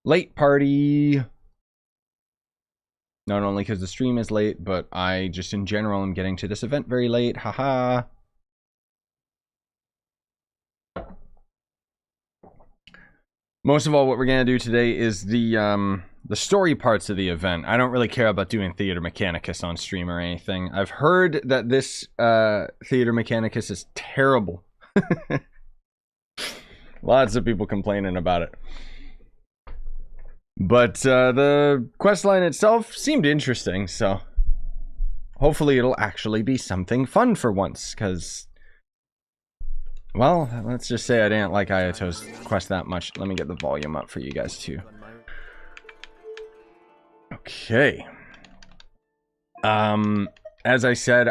Late party. Not only because the stream is late, but I just in general am getting to this event very late. Haha. Most of all, what we're gonna do today is the story parts of the event. I don't really care about doing Theater Mechanicus on stream or anything. I've heard that this Theater Mechanicus is terrible. Lots of people complaining about it. But the questline itself seemed interesting, so hopefully it'll actually be something fun for once, because, well, let's just say I didn't like Ayato's quest that much. Let me get the volume up for you guys too. Okay. As I said,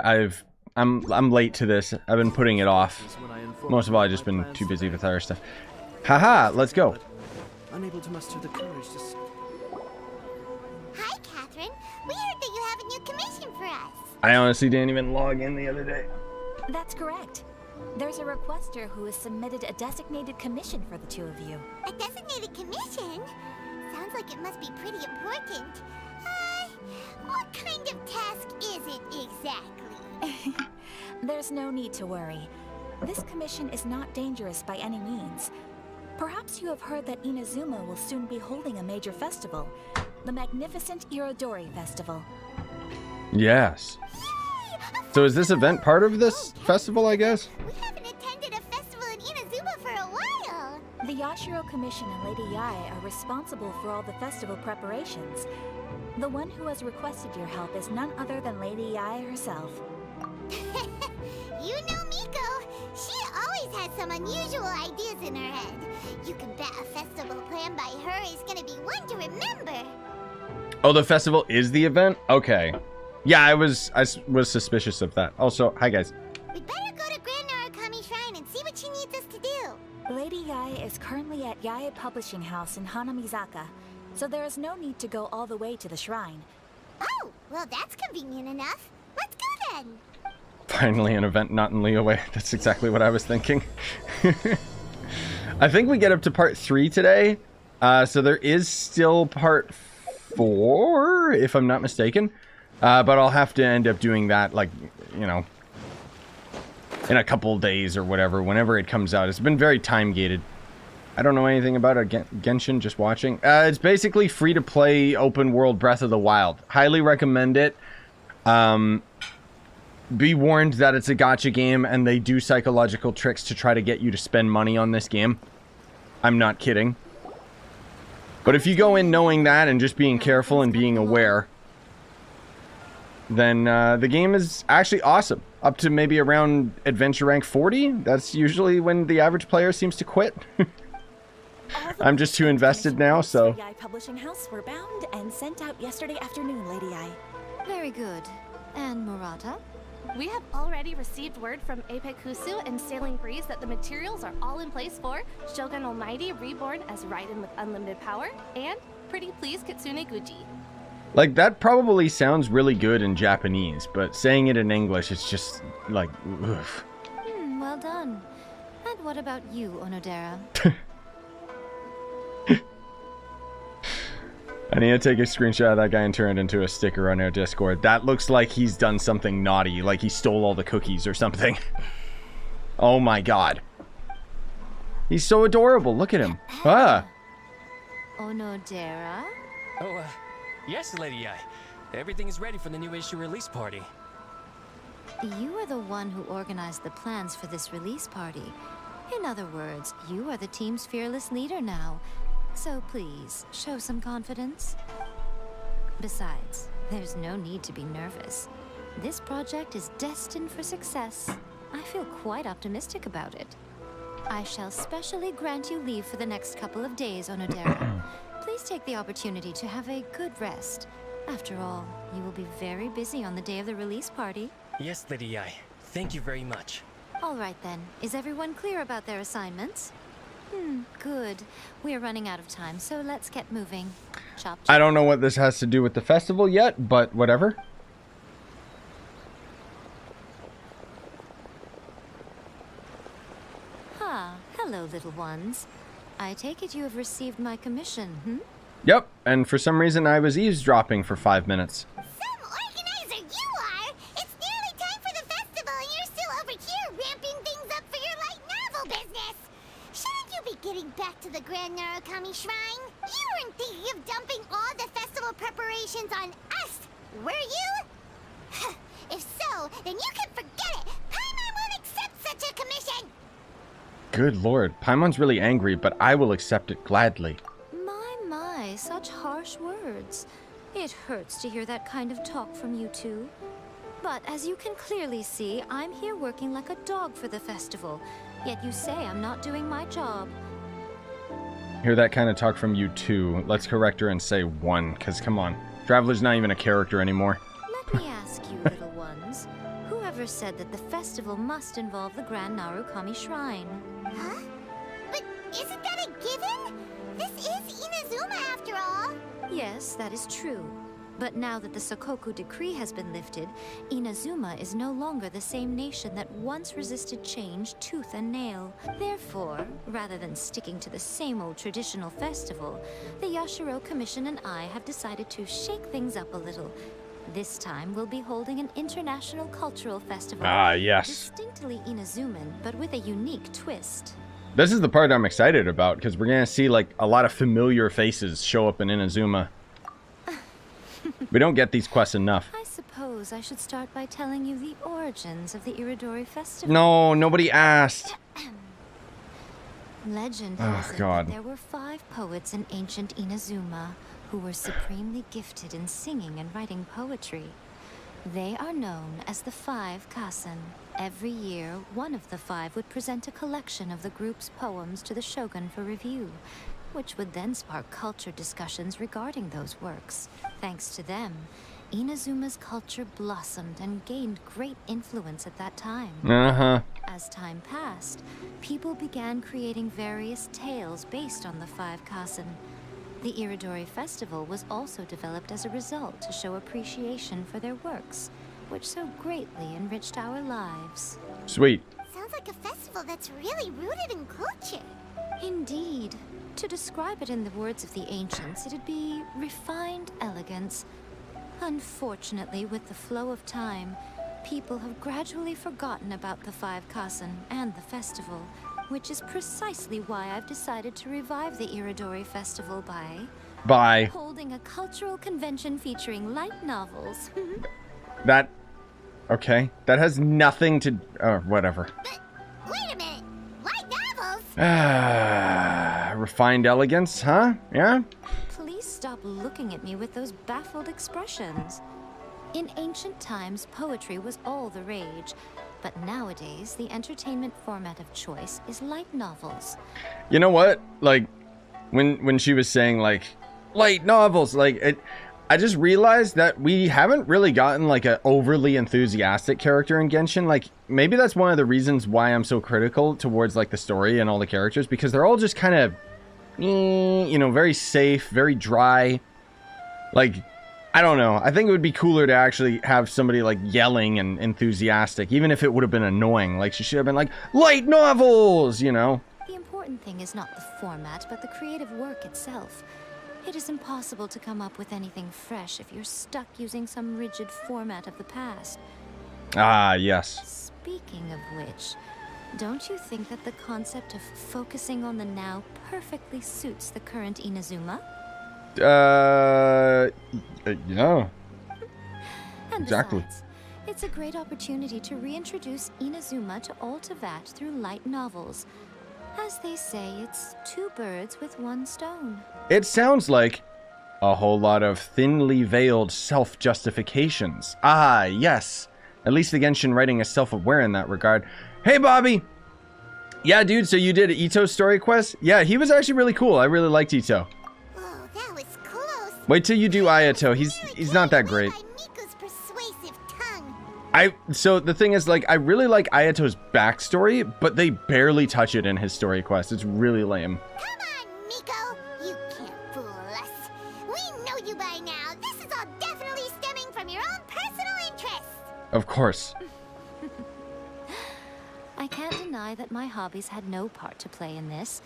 I'm late to this. I've been putting it off. Most of all, I've just been too busy with other stuff. Haha, let's go. Unable to muster the courage to... Hi, Catherine. We heard that you have a new commission for us. I honestly didn't even log in the other day. That's correct. There's a requester who has submitted a designated commission for the two of you. A designated commission? Sounds like it must be pretty important. What kind of task is it exactly? There's no need to worry. This commission is not dangerous by any means. Perhaps you have heard that Inazuma will soon be holding a major festival, the magnificent Irodori Festival. Yes. So is this event part of this festival, I guess? We haven't attended a festival in Inazuma for a while. The Yashiro Commission and Lady Yae are responsible for all the festival preparations. The one who has requested your help is none other than Lady Yae herself. You know Miko. She always has some unusual ideas in her head. You can bet a festival planned by her is gonna be one to remember. Oh, the festival is the event? Okay. Yeah, I was suspicious of that. Also, hi guys. We'd better go to Grand Narukami Shrine and see what she needs us to do. Lady Yae is currently at Yae Publishing House in Hanamizaka, so there is no need to go all the way to the shrine. Oh, well that's convenient enough. Let's go then. Finally an event not in Liyue. That's exactly what I was thinking. I think we get up to part 3 today. So there is still part 4, if I'm not mistaken. But I'll have to end up doing that, like, you know, in a couple days or whatever, whenever it comes out. It's been very time-gated. I don't know anything about it. Genshin, just watching. It's basically free-to-play open-world Breath of the Wild. Highly recommend it. Be warned that it's a gacha game, and they do psychological tricks to try to get you to spend money on this game. I'm not kidding. But if you go in knowing that and just being careful and being aware, then the game is actually awesome. Up to maybe around adventure rank 40. That's usually when the average player seems to quit. I'm just too invested now, so... Yae Publishing House were bound and sent out yesterday afternoon, Lady Yae. Very good. And Murata? We have already received word from Apekusu and Sailing Breeze that the materials are all in place for Shogun Almighty reborn as Raiden with unlimited power and Pretty Please Kitsune Guji. Like, that probably sounds really good in Japanese, but saying it in English is just, like, oof. Well done. And what about you, Onodera? I need to take a screenshot of that guy and turn it into a sticker on our Discord. That looks like he's done something naughty, like he stole all the cookies or something. Oh my god. He's so adorable, look at him. Ah! Onodera? Oh, yes, Lady Yae. Everything is ready for the new issue release party. You are the one who organized the plans for this release party. In other words, you are the team's fearless leader now. So please, show some confidence. Besides, there's no need to be nervous. This project is destined for success. I feel quite optimistic about it. I shall specially grant you leave for the next couple of days, Onodera. Please take the opportunity to have a good rest. After all, you will be very busy on the day of the release party. Yes, Lady Yae. Thank you very much. All right then. Is everyone clear about their assignments? Good. We're running out of time, so let's get moving. Chop, chop. I don't know what this has to do with the festival yet, but whatever. Huh. Ah, hello, little ones. I take it you have received my commission, hmm? Yep, and for some reason I was eavesdropping for 5 minutes. Some organizer you are! It's nearly time for the festival and you're still over here ramping things up for your light novel business! Shouldn't you be getting back to the Grand Narukami Shrine? You weren't thinking of dumping all the festival preparations on us, were you? If so, then you can forget it! Paimon won't accept such a commission! Good lord, Paimon's really angry, but I will accept it gladly. My, such harsh words. It hurts to hear that kind of talk from you two. But as you can clearly see, I'm here working like a dog for the festival. Yet you say I'm not doing my job. Hear that kind of talk from you too. Let's correct her and say 1, because come on. Traveler's not even a character anymore. Let me ask you, little ones. Whoever said that the festival must involve the Grand Narukami Shrine? Huh? But isn't that a given? This is Inazuma after all. Yes, that is true. But now that the Sokoku decree has been lifted, Inazuma is no longer the same nation that once resisted change tooth and nail. Therefore, rather than sticking to the same old traditional festival, the Yashiro Commission and I have decided to shake things up a little. This time, we'll be holding an international cultural festival. Ah, yes. Distinctly Inazuman, but with a unique twist. This is the part I'm excited about, because we're going to see, like, a lot of familiar faces show up in Inazuma. We don't get these quests enough. I suppose I should start by telling you the origins of the Iridori Festival. No, nobody asked. Legend has it God. that there were 5 poets in ancient Inazuma who were supremely gifted in singing and writing poetry. They are known as the 5 Kasen. Every year, one of the 5 would present a collection of the group's poems to the shogun for review, which would then spark culture discussions regarding those works. Thanks to them, Inazuma's culture blossomed and gained great influence at that time. Uh-huh. As time passed, people began creating various tales based on the 5 Kasen. The Iridori Festival was also developed as a result to show appreciation for their works, which so greatly enriched our lives. Sweet. Sounds like a festival that's really rooted in culture. Indeed. To describe it in the words of the ancients, it'd be refined elegance. Unfortunately, with the flow of time, people have gradually forgotten about the 5 Kasen and the festival, which is precisely why I've decided to revive the Iridori Festival by holding a cultural convention featuring light novels. That... Okay. That has nothing to... Oh, whatever. But wait a minute. Light novels? Refined elegance, huh? Yeah? Please stop looking at me with those baffled expressions. In ancient times, poetry was all the rage. But nowadays, the entertainment format of choice is light novels. You know what? Like, when she was saying, like, light novels, like, I just realized that we haven't really gotten, like, an overly enthusiastic character in Genshin. Like, maybe that's one of the reasons why I'm so critical towards, like, the story and all the characters, because they're all just kind of, you know, very safe, very dry. Like, I don't know. I think it would be cooler to actually have somebody, like, yelling and enthusiastic, even if it would have been annoying. Like, she should have been like, light novels, you know? The important thing is not the format, but the creative work itself. It is impossible to come up with anything fresh if you're stuck using some rigid format of the past. Ah, yes. Speaking of which, don't you think that the concept of focusing on the now perfectly suits the current Inazuma? Yeah. And Exactly. besides, it's a great opportunity to reintroduce Inazuma to all Teyvat through light novels. As they say, it's 2 birds with 1 stone. It sounds like a whole lot of thinly veiled self-justifications. Ah, yes. At least the Genshin writing is self-aware in that regard. Hey, Bobby! Yeah, dude, so you did Ito's story quest? Yeah, he was actually really cool. I really liked Ito. Whoa, that was close. Wait till you do Ayato. He's not that great. By Miko's persuasive tongue. So the thing is, like, I really like Ayato's backstory, but they barely touch it in his story quest. It's really lame. Come on, Miko. You can't fool us. We know you by now. This is all definitely stemming from your own personal interests. Of course. I can't deny lie that my hobbies had no part to play in this.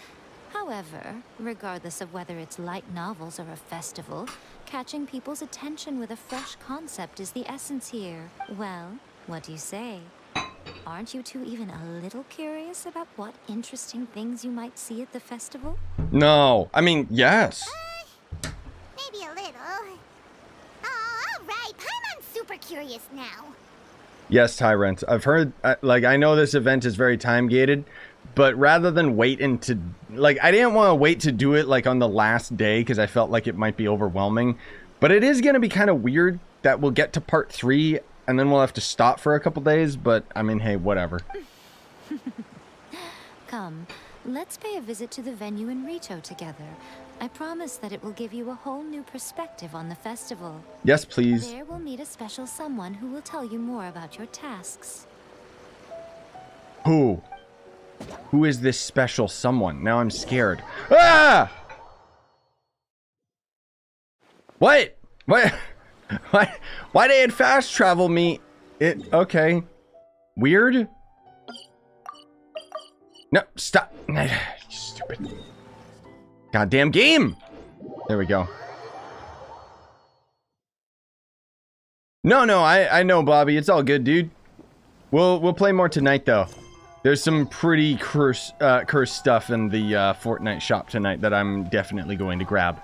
However, regardless of whether it's light novels or a festival, catching people's attention with a fresh concept is the essence here. Well, what do you say? Aren't you two even a little curious about what interesting things you might see at the festival? No. I mean, yes. Maybe a little. Oh, all right. I'm super curious now. Yes, Tyrant. I've heard, like, I know this event is very time-gated, but rather than wait into, like, I didn't want to wait to do it, like, on the last day, because I felt like it might be overwhelming. But it is going to be kind of weird that we'll get to part 3, and then we'll have to stop for a couple days, but, I mean, hey, whatever. Come, let's pay a visit to the venue in Rito together. I promise that it will give you a whole new perspective on the festival. Yes, please. There we'll meet a special someone who will tell you more about your tasks. Who? Who is this special someone? Now I'm scared. Ah! What? What? Why they had fast travel me? Okay. Weird? No, stop. Stupid. Goddamn game! There we go. No, I know, Bobby. It's all good, dude. We'll play more tonight, though. There's some pretty cursed stuff in the Fortnite shop tonight that I'm definitely going to grab.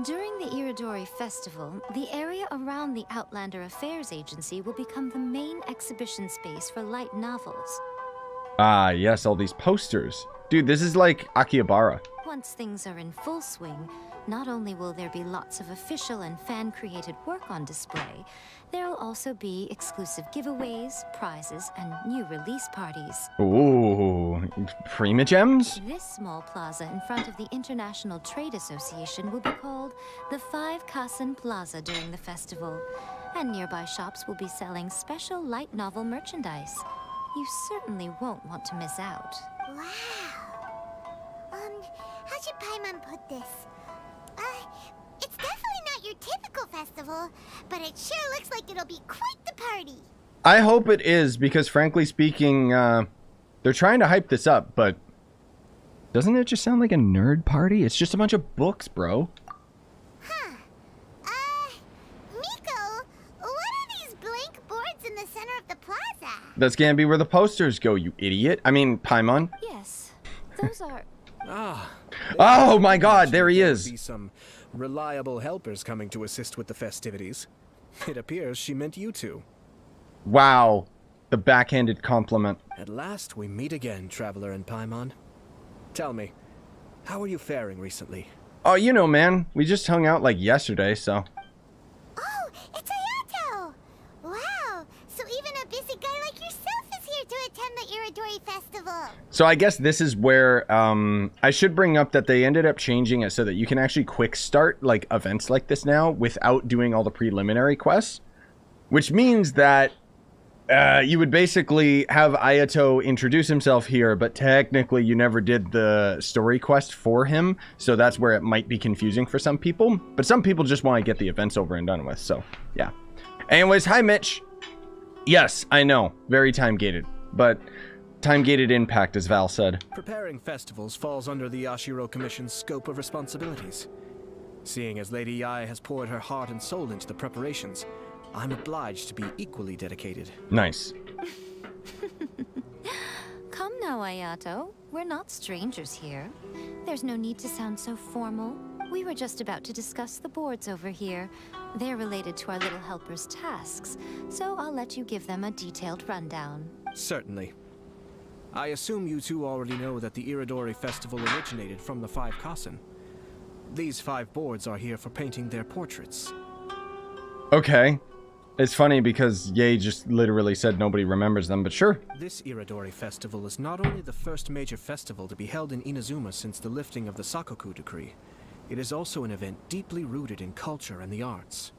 During the Iridori Festival, the area around the Outlander Affairs Agency will become the main exhibition space for light novels. Ah, yes, all these posters. Dude, this is like Akihabara. Once things are in full swing, not only will there be lots of official and fan-created work on display, there'll also be exclusive giveaways, prizes, and new release parties. Ooh, Primogems? This small plaza in front of the International Trade Association will be called the 5 Kasen Plaza during the festival, and nearby shops will be selling special light novel merchandise. You certainly won't want to miss out. Wow. How should Paimon put this? It's definitely not your typical festival, but it sure looks like it'll be quite the party. I hope it is, because frankly speaking, they're trying to hype this up, but doesn't it just sound like a nerd party? It's just a bunch of books, bro. Huh. Miko, what are these blank boards in the center of the plaza? That's gonna be where the posters go, you idiot. I mean, Paimon. Yes, those are... Oh my god, there he is. Be some reliable helpers coming to assist with the festivities. It appears she meant you two. Wow. The backhanded compliment. At last we meet again, Traveler and Paimon. Tell me, how are you faring recently? Oh, you know, man. We just hung out like yesterday, so... Oh, it's Ayato! Wow, so even a busy guy like yourself is here to attend the Iridori Festival. So I guess this is where, I should bring up that they ended up changing it so that you can actually quick start, like, events like this now without doing all the preliminary quests. Which means that, you would basically have Ayato introduce himself here, but technically you never did the story quest for him, so that's where it might be confusing for some people. But some people just want to get the events over and done with, so, yeah. Anyways, hi, Mitch. Yes, I know, very time-gated, but... time-gated impact, as Val said. Preparing festivals falls under the Yashiro Commission's scope of responsibilities. Seeing as Lady Yae has poured her heart and soul into the preparations, I'm obliged to be equally dedicated. Nice. Come now, Ayato. We're not strangers here. There's no need to sound so formal. We were just about to discuss the boards over here. They're related to our little helper's tasks, so I'll let you give them a detailed rundown. Certainly. I assume you two already know that the Iridori Festival originated from the 5 Kasen. These 5 boards are here for painting their portraits. Okay. It's funny because Ye just literally said nobody remembers them, but sure. This Iridori Festival is not only the first major festival to be held in Inazuma since the lifting of the Sakoku decree, it is also an event deeply rooted in culture and the arts.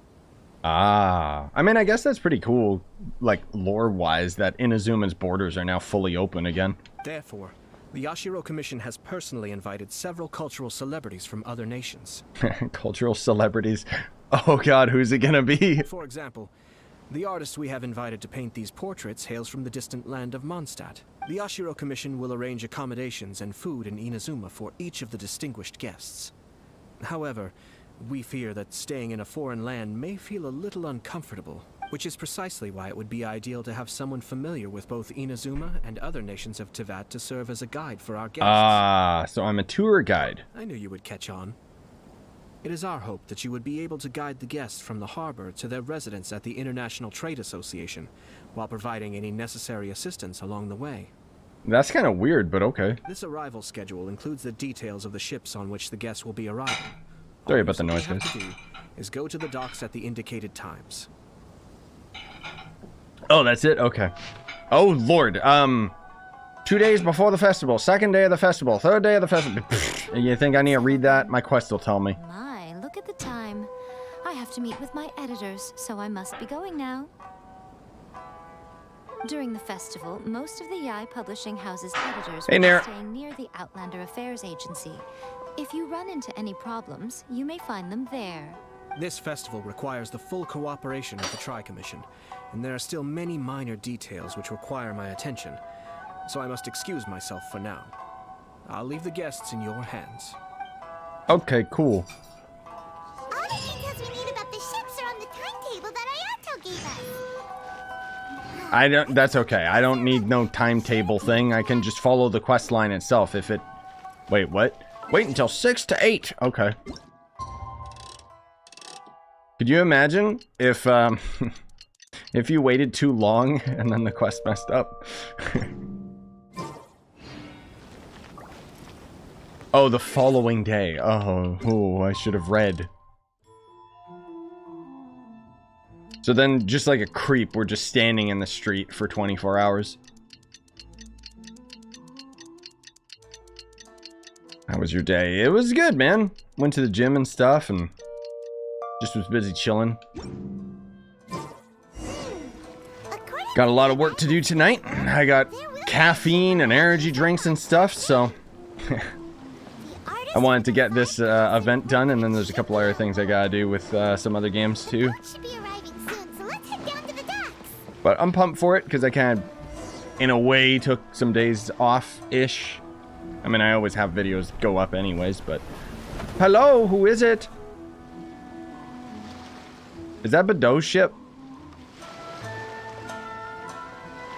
Ah. I mean, I guess that's pretty cool, like, lore-wise, that Inazuma's borders are now fully open again. Therefore, the Yashiro Commission has personally invited several cultural celebrities from other nations. Cultural celebrities. Oh god, who's it gonna be? For example, The artist we have invited to paint these portraits hails from the distant land of Mondstadt. The Yashiro Commission will arrange accommodations and food in Inazuma for each of the distinguished guests. However, we fear that staying in a foreign land may feel a little uncomfortable, which is precisely why it would be ideal to have someone familiar with both Inazuma and other nations of Teyvat to serve as a guide for our guests. Ah, so I'm a tour guide. I knew you would catch on. It is our hope that you would be able to guide the guests from the harbor to their residence at the International Trade Association, while providing any necessary assistance along the way. That's kind of weird, but okay. This arrival schedule includes the details of the ships on which the guests will be arriving. Sorry about the noise, All you guys. have to do is go to the docks at the indicated times. Oh, that's it? Okay. Oh, Lord. 2 days before the festival, 2nd day of the festival, 3rd day of the festival. You think I need to read that? My quest will tell me. My, look at the time. I have to meet with my editors, so I must be going now. During the festival, most of the YES Publishing House's editors Hey, will Nair. be staying near the Outlander Affairs Agency. If you run into any problems, you may find them there. This festival requires the full cooperation of the Tri-Commission, and there are still many minor details which require my attention, so I must excuse myself for now. I'll leave the guests in your hands. Okay, cool. All the details we need about the ships are on the timetable that Ayato gave us. I don't. That's okay. I don't need no timetable thing. I can just follow the quest line itself. If it. Wait, what? Wait until 6 to 8. Okay. Could you imagine if if you waited too long and then the quest messed up? Oh, the following day. Oh, I should have read. So then, just like a creep, we're just standing in the street for 24 hours. How was your day? It was good, man. Went to the gym and stuff, and just was busy chilling. Got a lot of work to do tonight. I got caffeine and energy drinks and stuff, so I wanted to get this event done, and then there's a couple other things I gotta do with some other games too. Should be arriving soon, so let's head down to the docks. But I'm pumped for it because I kind of, in a way, took some days off-ish. I mean, I always have videos go up anyways, but... Hello, who is it? Is that Bado's ship?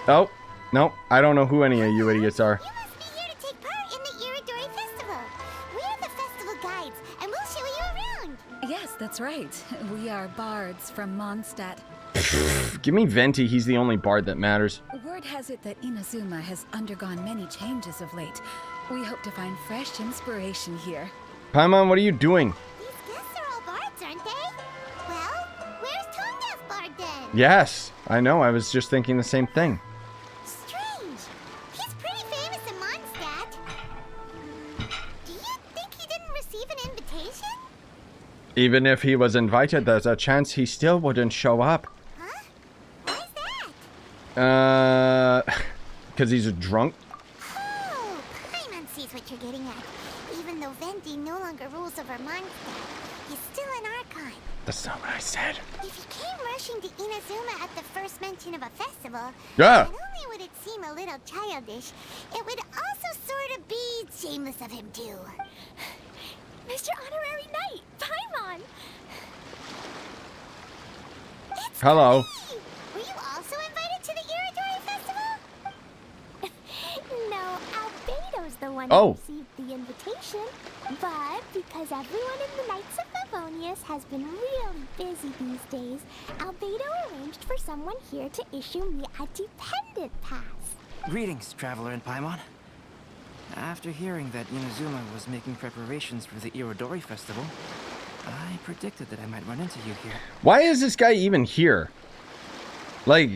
Oh, no, I don't know who any of you idiots are. You must be here to take part in the Iridori Festival. We're the festival guides, and we'll show you around. Yes, that's right. We are bards from Mondstadt. Give me Venti, he's the only bard that matters. Word has it that Inazuma has undergone many changes of late. We hope to find fresh inspiration here. Paimon, what are you doing? These guests are all bards, aren't they? Well, where's Tonga's bard then? Yes, I know, I was just thinking the same thing. Strange. He's pretty famous in Mondstadt. Do you think he didn't receive an invitation? Even if he was invited, there's a chance he still wouldn't show up. Huh? Why's that? Because he's a drunk. Oh, Paimon sees what you're getting at. Even though Venti no longer rules over Mondstadt, he's still an Archon. That's not what I said. If he came rushing to Inazuma at the first mention of a festival, Yeah. not only would it seem a little childish, it would also sort of be shameless of him too. Mr. Honorary Knight, Paimon! It's Hello. me! Were you also invited to the Iridori Festival? No, Albedo's the one Oh. who received the invitation. But because everyone in the Knights of Favonius has been really busy these days, Albedo arranged for someone here to issue me a dependent pass. Greetings, Traveler and Paimon. After hearing that Inazuma was making preparations for the Irodori Festival, I predicted that I might run into you here. Why is this guy even here? Like,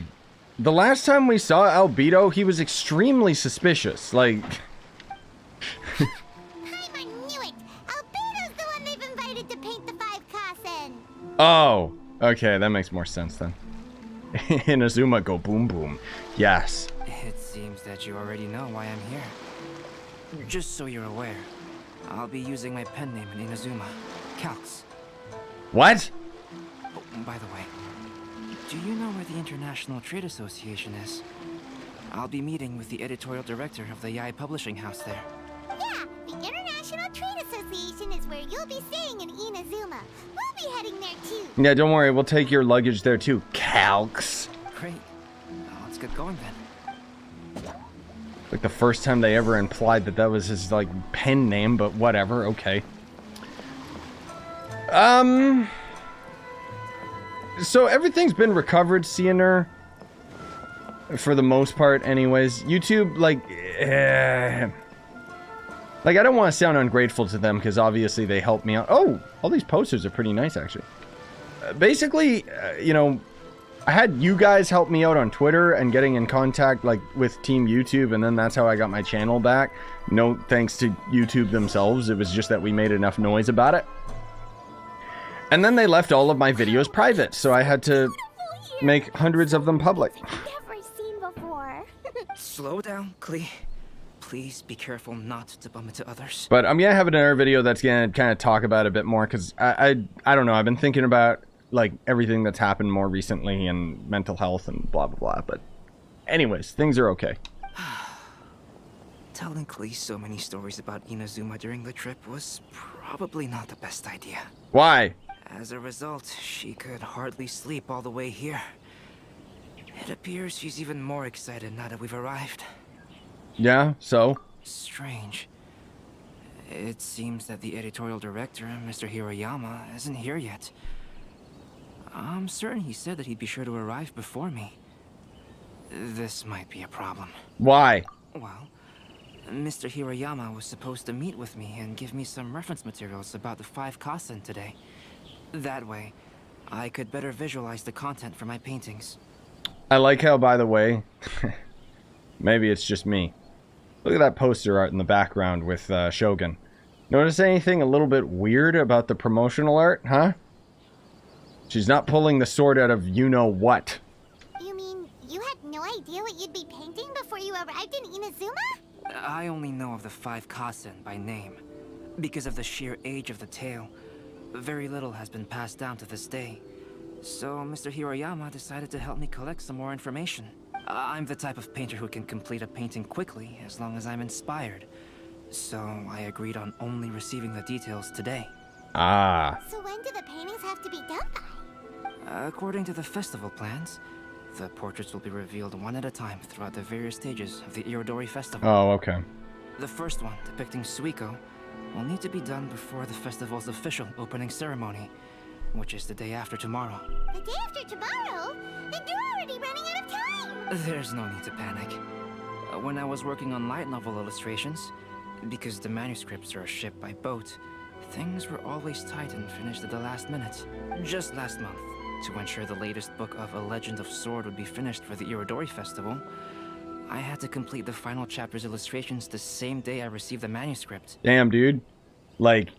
the last time we saw Albedo, he was extremely suspicious. Like... Paimon knew it! Albedo's the one they've invited to paint the 5 Kasen! Oh, okay, that makes more sense then. Inazuma go boom boom. Yes. It seems that you already know why I'm here. Just so you're aware, I'll be using my pen name in Inazuma, Calx. What? Oh, by the way, Do you know where the International Trade Association is? I'll be meeting with the editorial director of the YES publishing house there. Yeah, the International Trade Association is where you'll be staying in Inazuma. We'll be heading there too. Yeah, don't worry. We'll take your luggage there too. Calx. Great. Let's get going then. Like the first time they ever implied that that was his like pen name, but whatever. Okay. So everything's been recovered, Cyanur. For the most part, anyways. YouTube, like I don't want to sound ungrateful to them because obviously they helped me out. Oh, all these posters are pretty nice, actually. Basically, you know, I had you guys help me out on Twitter and getting in contact like with Team YouTube, and then that's how I got my channel back. No thanks to YouTube themselves. It was just that we made enough noise about it. And then they left all of my videos private, so I had to make hundreds of them public. Never seen before. Slow down, Klee. Please be careful not to bump into others. But I'm gonna have another video that's gonna kind of talk about it a bit more, because I don't know, I've been thinking about like everything that's happened more recently and mental health and blah blah blah. But anyways, things are okay. Telling Klee so many stories about Inazuma during the trip was probably not the best idea. Why? As a result, she could hardly sleep all the way here. It appears she's even more excited now that we've arrived. Yeah, so? Strange. It seems that the editorial director, Mr. Hirayama, isn't here yet. I'm certain he said that he'd be sure to arrive before me. This might be a problem. Why? Well, Mr. Hirayama was supposed to meet with me and give me some reference materials about the 5 Kasen today. That way, I could better visualize the content for my paintings. I like how, by the way, maybe it's just me. Look at that poster art in the background with Shogun. Notice anything a little bit weird about the promotional art, huh? She's not pulling the sword out of you-know-what. You mean you had no idea what you'd be painting before you arrived in Inazuma? I only know of the 5 Kasen by name. Because of the sheer age of the tale, very little has been passed down to this day. So Mr. Hirayama decided to help me collect some more information. I'm the type of painter who can complete a painting quickly as long as I'm inspired. So I agreed on only receiving the details today. Ah. So when do the paintings have to be done by? According to the festival plans, the portraits will be revealed one at a time throughout the various stages of the Irodori Festival. Oh, okay. The first one, depicting Suiko, will need to be done before the festival's official opening ceremony, which is the day after tomorrow. The day after tomorrow? Then you're already running out of time! There's no need to panic. When I was working on light novel illustrations, because the manuscripts are shipped by boat, things were always tight and finished at the last minute. Just last month, to ensure the latest book of A Legend of Sword would be finished for the Irodori Festival, I had to complete the final chapter's illustrations the same day I received the manuscript. Damn, dude. Like,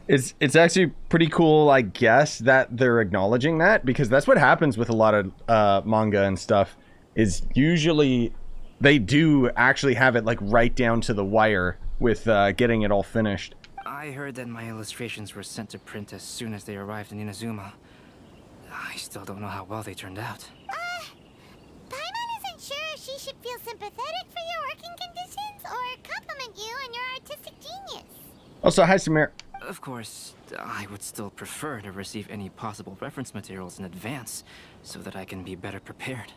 it's actually pretty cool, I guess, that they're acknowledging that, because that's what happens with a lot of manga and stuff, is usually they do actually have it like right down to the wire with getting it all finished. I heard that my illustrations were sent to print as soon as they arrived in Inazuma. I still don't know how well they turned out. Paimon isn't sure if she should feel sympathetic for your working conditions or compliment you on your artistic genius. Also, hi, Samir. Of course, I would still prefer to receive any possible reference materials in advance so that I can be better prepared.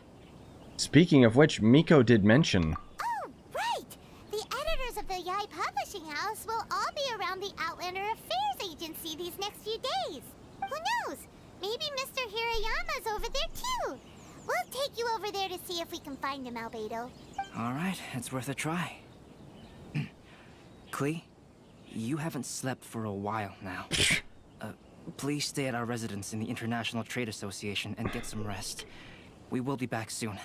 Speaking of which, Miko did mention. Oh, right! The editors of the YES Publishing House will all be around the Outlander Affairs Agency these next few days. Who knows? Maybe Mr. Hirayama's over there too. We'll take you over there to see if we can find him, Albedo. All right, it's worth a try. Klee, you haven't slept for a while now. Please stay at our residence in the International Trade Association and get some rest. We will be back soon.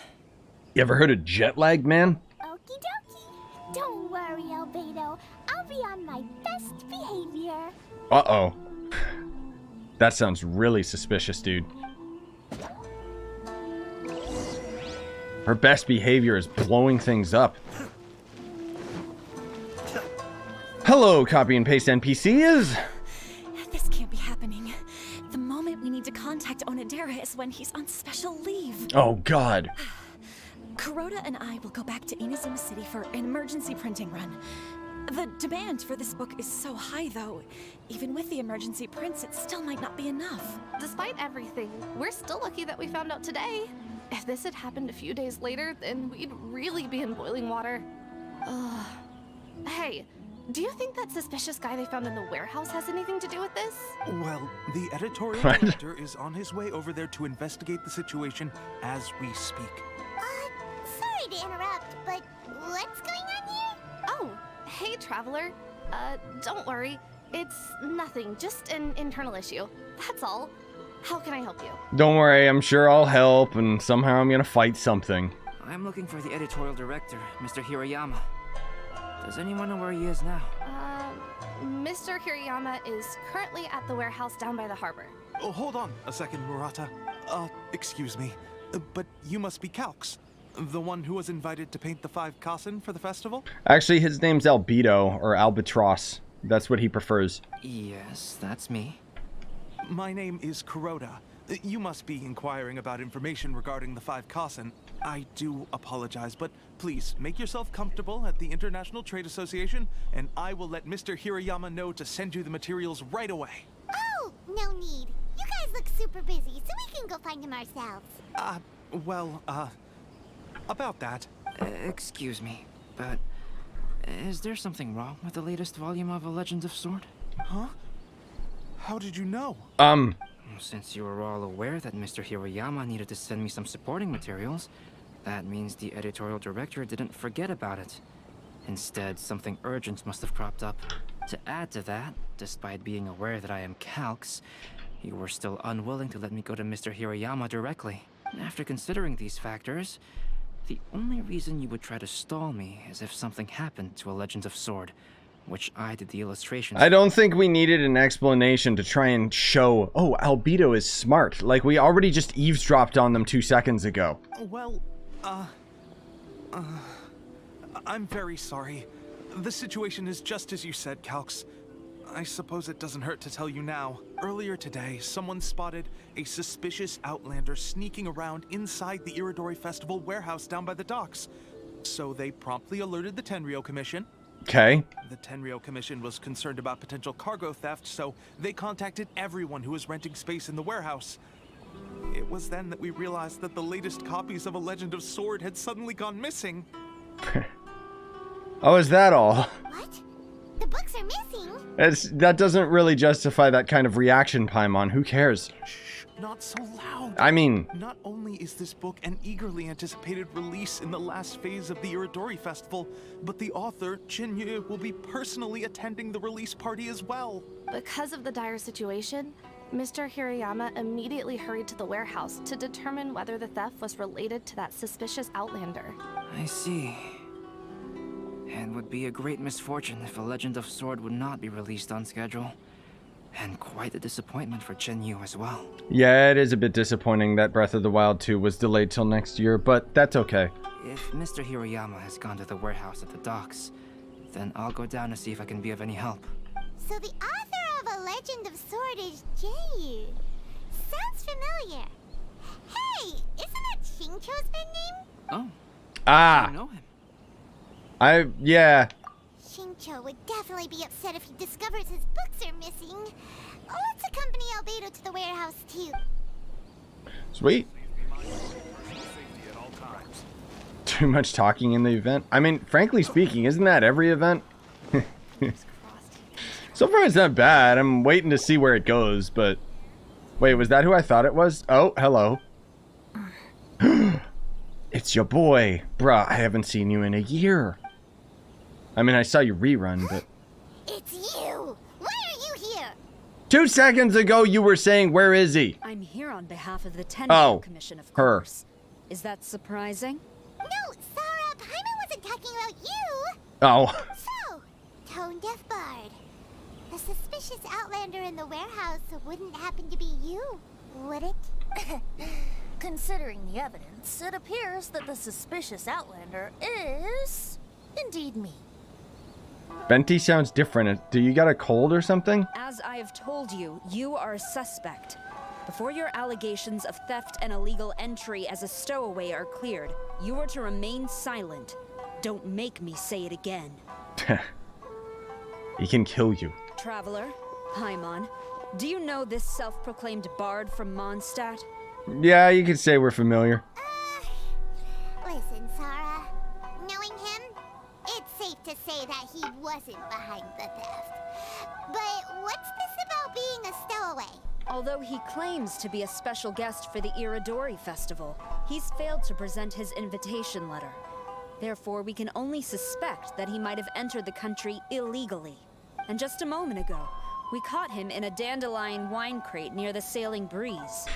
You ever heard of jet lag, man? Okie dokie. Don't worry, Albedo. I'll be on my best behavior. Uh-oh. That sounds really suspicious, dude. Her best behavior is blowing things up. Hello, copy and paste NPCs. This can't be happening. The moment we need to contact Onodera That's when he's on special leave. Oh, God. Kuroda and I will go back to Inazuma City for an emergency printing run. The demand for this book is so high, though. Even with the emergency prints, it still might not be enough. Despite everything, we're still lucky that we found out today. If this had happened a few days later, then we'd really be in boiling water. Hey, do you think that suspicious guy they found in the warehouse has anything to do with this? Well, the editorial director is on his way over there to investigate the situation as we speak. Sorry to interrupt, but what's going on here? Oh, hey, Traveler. Don't worry. It's nothing, just an internal issue. That's all. How can I help you? Don't worry, I'm sure I'll help, and somehow I'm gonna fight something. I'm looking for the editorial director, Mr. Hirayama. Does anyone know where he is now? Mr. Hirayama is currently at the warehouse down by the harbor. Oh, hold on a second, Murata. Excuse me, but you must be Calx, the one who was invited to paint the 5 kasen for the festival? Actually, his name's Albedo, or Albatross. That's what he prefers. Yes, that's me. My name is Kuroda. You must be inquiring about information regarding the 5 kasen. I do apologize, but please make yourself comfortable at the International Trade Association, and I will let Mr. Hirayama know to send you the materials right away. Oh, no need. You guys look super busy, so we can go find him ourselves. About that. Excuse me, but is there something wrong with the latest volume of A Legend of Sword? Huh? How did you know? Since you were all aware that Mr. Hirayama needed to send me some supporting materials, that means the editorial director didn't forget about it. Instead, something urgent must have cropped up. To add to that, despite being aware that I am Calx, you were still unwilling to let me go to Mr. Hirayama directly. After considering these factors, the only reason you would try to stall me is if something happened to A Legend of Sword, which I did the illustrations. I don't think we needed an explanation to try and show, oh, Albedo is smart. Like, we already just eavesdropped on them 2 seconds ago. Well, I'm very sorry. The situation is just as you said, Calx. I suppose it doesn't hurt to tell you now. Earlier today, someone spotted a suspicious outlander sneaking around inside the Iridori Festival warehouse down by the docks. So they promptly alerted the Tenryou Commission. Okay. The Tenryou Commission was concerned about potential cargo theft, so they contacted everyone who was renting space in the warehouse. It was then that we realized that the latest copies of A Legend of Sword had suddenly gone missing. Oh, is that all? What? The books are missing? That doesn't really justify that kind of reaction, Paimon. Who cares? Shh, not so loud. I mean... Not only is this book an eagerly anticipated release in the last phase of the Iridori Festival, but the author, Jinyu, will be personally attending the release party as well. Because of the dire situation, Mr. Hirayama immediately hurried to the warehouse to determine whether the theft was related to that suspicious outlander. I see. It would be a great misfortune if A Legend of Sword would not be released on schedule. And quite a disappointment for Jinyu as well. Yeah, it is a bit disappointing that Breath of the Wild 2 was delayed till next year, but that's okay. If Mr. Hirayama has gone to the warehouse at the docks, then I'll go down to see if I can be of any help. So the author of A Legend of Sword is Jinyu. Sounds familiar. Hey, isn't that Xingqiu's pen name? Oh. Ah! I know him. Yeah. Xingqiu would definitely be upset if he discovers his books are missing. Let's accompany Albedo to the warehouse, too. Sweet. Too much talking in the event? I mean, frankly speaking, isn't that every event? So far it's not bad. I'm waiting to see where it goes, but... Wait, was that who I thought it was? Oh, hello. It's your boy. Bruh, I haven't seen you in a year. I mean, I saw you rerun, but... It's you! Why are you here? 2 seconds ago, you were saying, where is he? I'm here on behalf of the Tenryou Commission, of course. Is that surprising? No, Sarah, Paimon wasn't talking about you! Oh. So, Tone-Deaf Bard. The suspicious outlander in the warehouse wouldn't happen to be you, would it? Considering the evidence, it appears that the suspicious outlander is... indeed me. Venti sounds different. Do you got a cold or something? As I have told you, you are a suspect. Before your allegations of theft and illegal entry as a stowaway are cleared, you are to remain silent. Don't make me say it again. He can kill you. Traveler, Paimon, do you know this self-proclaimed bard from Mondstadt? Yeah, you could say we're familiar. Listen, Sarah. Knowing him, it's safe to say that he wasn't behind the theft. But what's this about being a stowaway? Although he claims to be a special guest for the Irodori Festival, he's failed to present his invitation letter. Therefore, we can only suspect that he might have entered the country illegally. And just a moment ago, we caught him in a dandelion wine crate near the Sailing Breeze.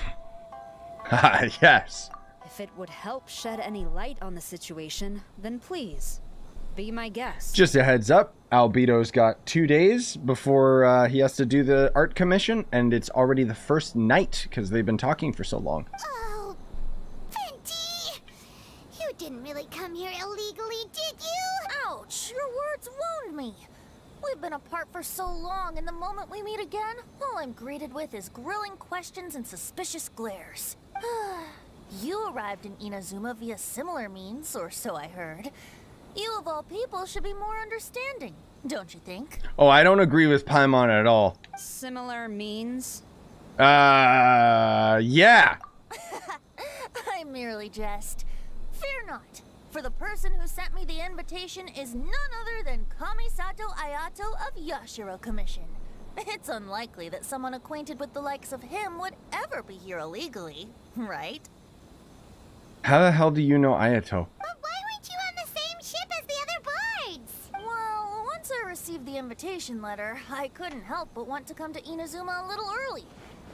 Ah, yes. If it would help shed any light on the situation, then please, be my guest. Just a heads up, Albedo's got 2 days before he has to do the art commission, and it's already the first night because they've been talking for so long. Oh, Venti! You didn't really come here illegally, did you? Ouch! Your words wound me. We've been apart for so long, and the moment we meet again, all I'm greeted with is grilling questions and suspicious glares. You arrived in Inazuma via similar means, or so I heard. You of all people should be more understanding, don't you think? Oh, I don't agree with Paimon at all. Similar means? Yeah. I merely jest. Fear not, for the person who sent me the invitation is none other than Kamisato Ayato of Yashiro Commission. It's unlikely that someone acquainted with the likes of him would ever be here illegally, right? How the hell do you know Ayato? But why weren't you on the same ship as the other bards? Well, once I received the invitation letter, I couldn't help but want to come to Inazuma a little early.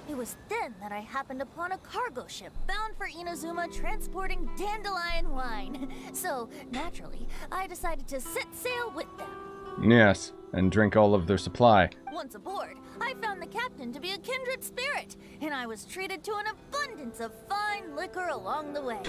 It was then that I happened upon a cargo ship bound for Inazuma transporting dandelion wine. So, naturally, I decided to set sail with them. Yes, and drink all of their supply. Once aboard, I found the captain to be a kindred spirit, and I was treated to an abundance of fine liquor along the way.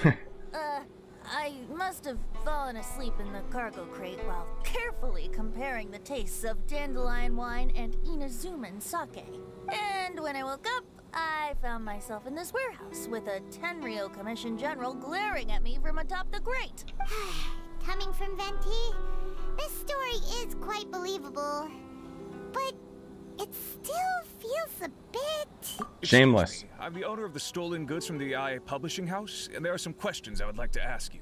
I must have fallen asleep in the cargo crate while carefully comparing the tastes of dandelion wine and Inazuman sake. And when I woke up, I found myself in this warehouse with a Tenryo Commission General glaring at me from atop the grate. Coming from Venti, this story is quite believable, but it still feels a bit... Shameless. I'm the owner of the stolen goods from the IA publishing house, and there are some questions I would like to ask you.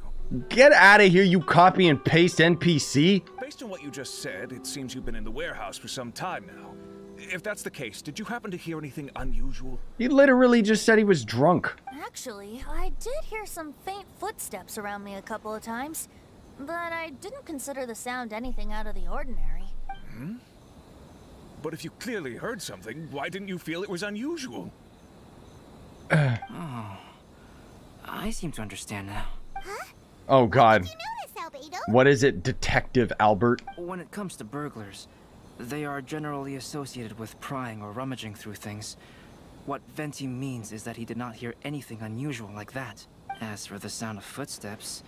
Get out of here, you copy and paste NPC. Based on what you just said, it seems you've been in the warehouse for some time now. If that's the case, did you happen to hear anything unusual? He literally just said he was drunk. Actually, I did hear some faint footsteps around me a couple of times, but I didn't consider the sound anything out of the ordinary. Hmm? But if you clearly heard something, why didn't you feel it was unusual? Oh, I seem to understand now. Huh? Oh, God. What did you notice, Albedo? What is it, Detective Albert? When it comes to burglars, they are generally associated with prying or rummaging through things. What Venti means is that he did not hear anything unusual like that. As for the sound of footsteps,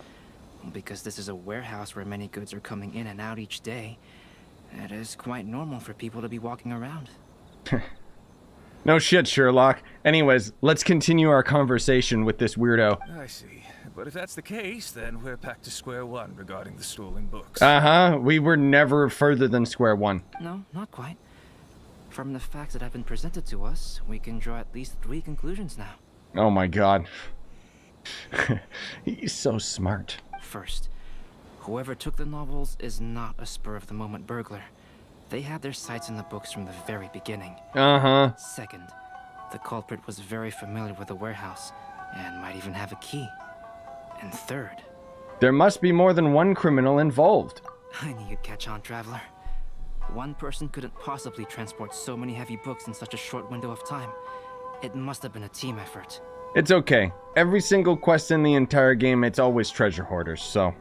because this is a warehouse where many goods are coming in and out each day, it is quite normal for people to be walking around. No shit, Sherlock. Anyways, let's continue our conversation with this weirdo. I see. But if that's the case, then we're back to square one regarding the stolen books. Uh-huh. We were never further than square one. No, not quite. From the facts that have been presented to us, we can draw at least 3 conclusions now. Oh my God. He's so smart. First, whoever took the novels is not a spur-of-the-moment burglar. They had their sights on the books from the very beginning. Uh-huh. Second, the culprit was very familiar with the warehouse and might even have a key. And third, there must be more than one criminal involved. I knew you'd catch on, Traveler. One person couldn't possibly transport so many heavy books in such a short window of time. It must have been a team effort. It's okay. Every single quest in the entire game, it's always treasure hoarders, so...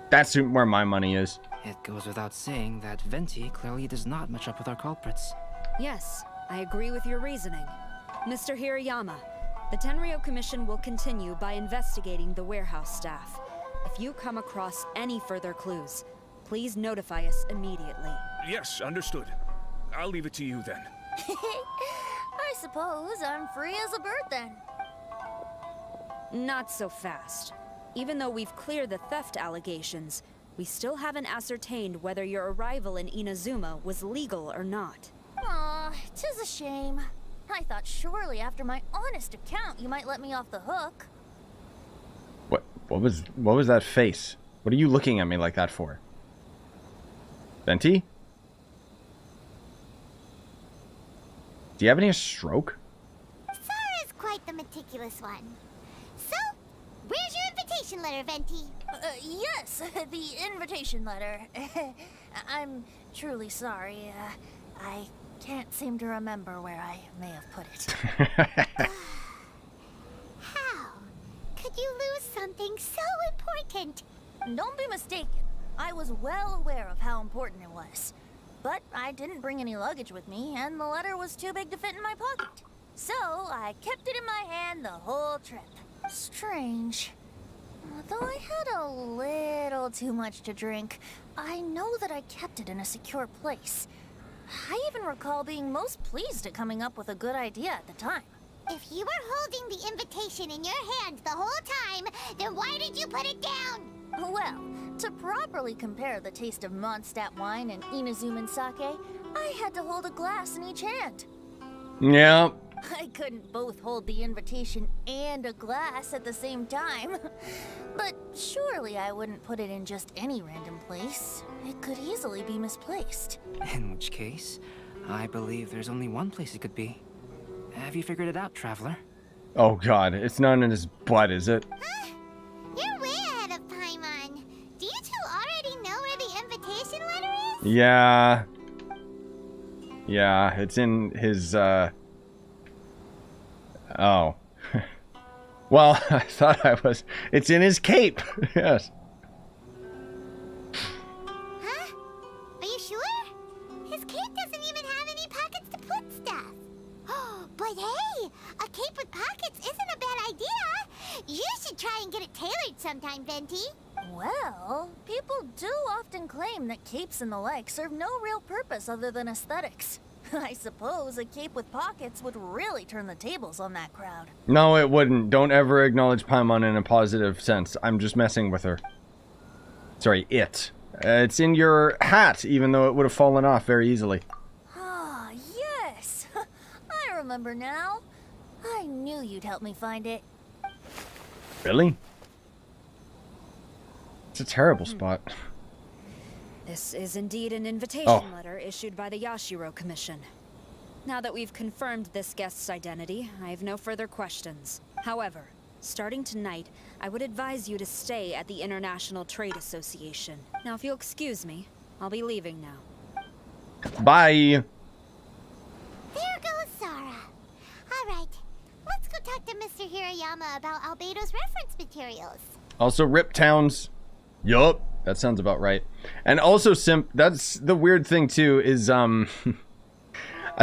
that's where my money is. It goes without saying that Venti clearly does not match up with our culprits. Yes, I agree with your reasoning. Mr. Hirayama, the Tenryo Commission will continue by investigating the warehouse staff. If you come across any further clues, please notify us immediately. Yes, understood. I'll leave it to you then. I suppose I'm free as a bird then. Not so fast. Even though we've cleared the theft allegations, we still haven't ascertained whether your arrival in Inazuma was legal or not. Aw, 'tis a shame. I thought surely after my honest account you might let me off the hook. What was that face? What are you looking at me like that for? Venti? Do you have any stroke? Sara's quite the meticulous one. So, where's your invitation letter, Venti? Yes, the invitation letter. I'm truly sorry. I can't seem to remember where I may have put it. How could you lose something so important? Don't be mistaken. I was well aware of how important it was. But I didn't bring any luggage with me, and the letter was too big to fit in my pocket. So I kept it in my hand the whole trip. Strange. Though I had a little too much to drink, I know that I kept it in a secure place. I even recall being most pleased at coming up with a good idea at the time. If you were holding the invitation in your hand the whole time, then why did you put it down? Well, to properly compare the taste of Mondstadt wine and Inazuman sake, I had to hold a glass in each hand. Yeah. I couldn't both hold the invitation and a glass at the same time. But surely I wouldn't put it in just any random place. It could easily be misplaced. In which case, I believe there's only one place it could be. Have you figured it out, Traveler? Oh god, it's not in his butt, is it? You're way ahead of Paimon. Do you two already know where the invitation letter is? Yeah. Yeah, it's in his, Oh. Well, I thought I was... It's in his cape. Yes. Huh? Are you sure? His cape doesn't even have any pockets to put stuff. But hey, a cape with pockets isn't a bad idea. You should try and get it tailored sometime, Venti. Well, people do often claim that capes and the like serve no real purpose other than aesthetics. I suppose a cape with pockets would really turn the tables on that crowd. No, it wouldn't. Don't ever acknowledge Paimon in a positive sense. I'm just messing with her. Sorry, it. It's in your hat, even though it would have fallen off very easily. Ah, yes. I remember now. I knew you'd help me find it. Really? It's a terrible spot. This is indeed an invitation letter issued by the Yashiro Commission. Now that we've confirmed this guest's identity, I have no further questions. However, starting tonight, I would advise you to stay at the International Trade Association. Now, if you'll excuse me, I'll be leaving now. Bye! There goes Sara. Alright, let's go talk to Mr. Hirayama about Albedo's reference materials. Also, Rip Towns. Yup. That sounds about right. And also, that's the weird thing, too, is, I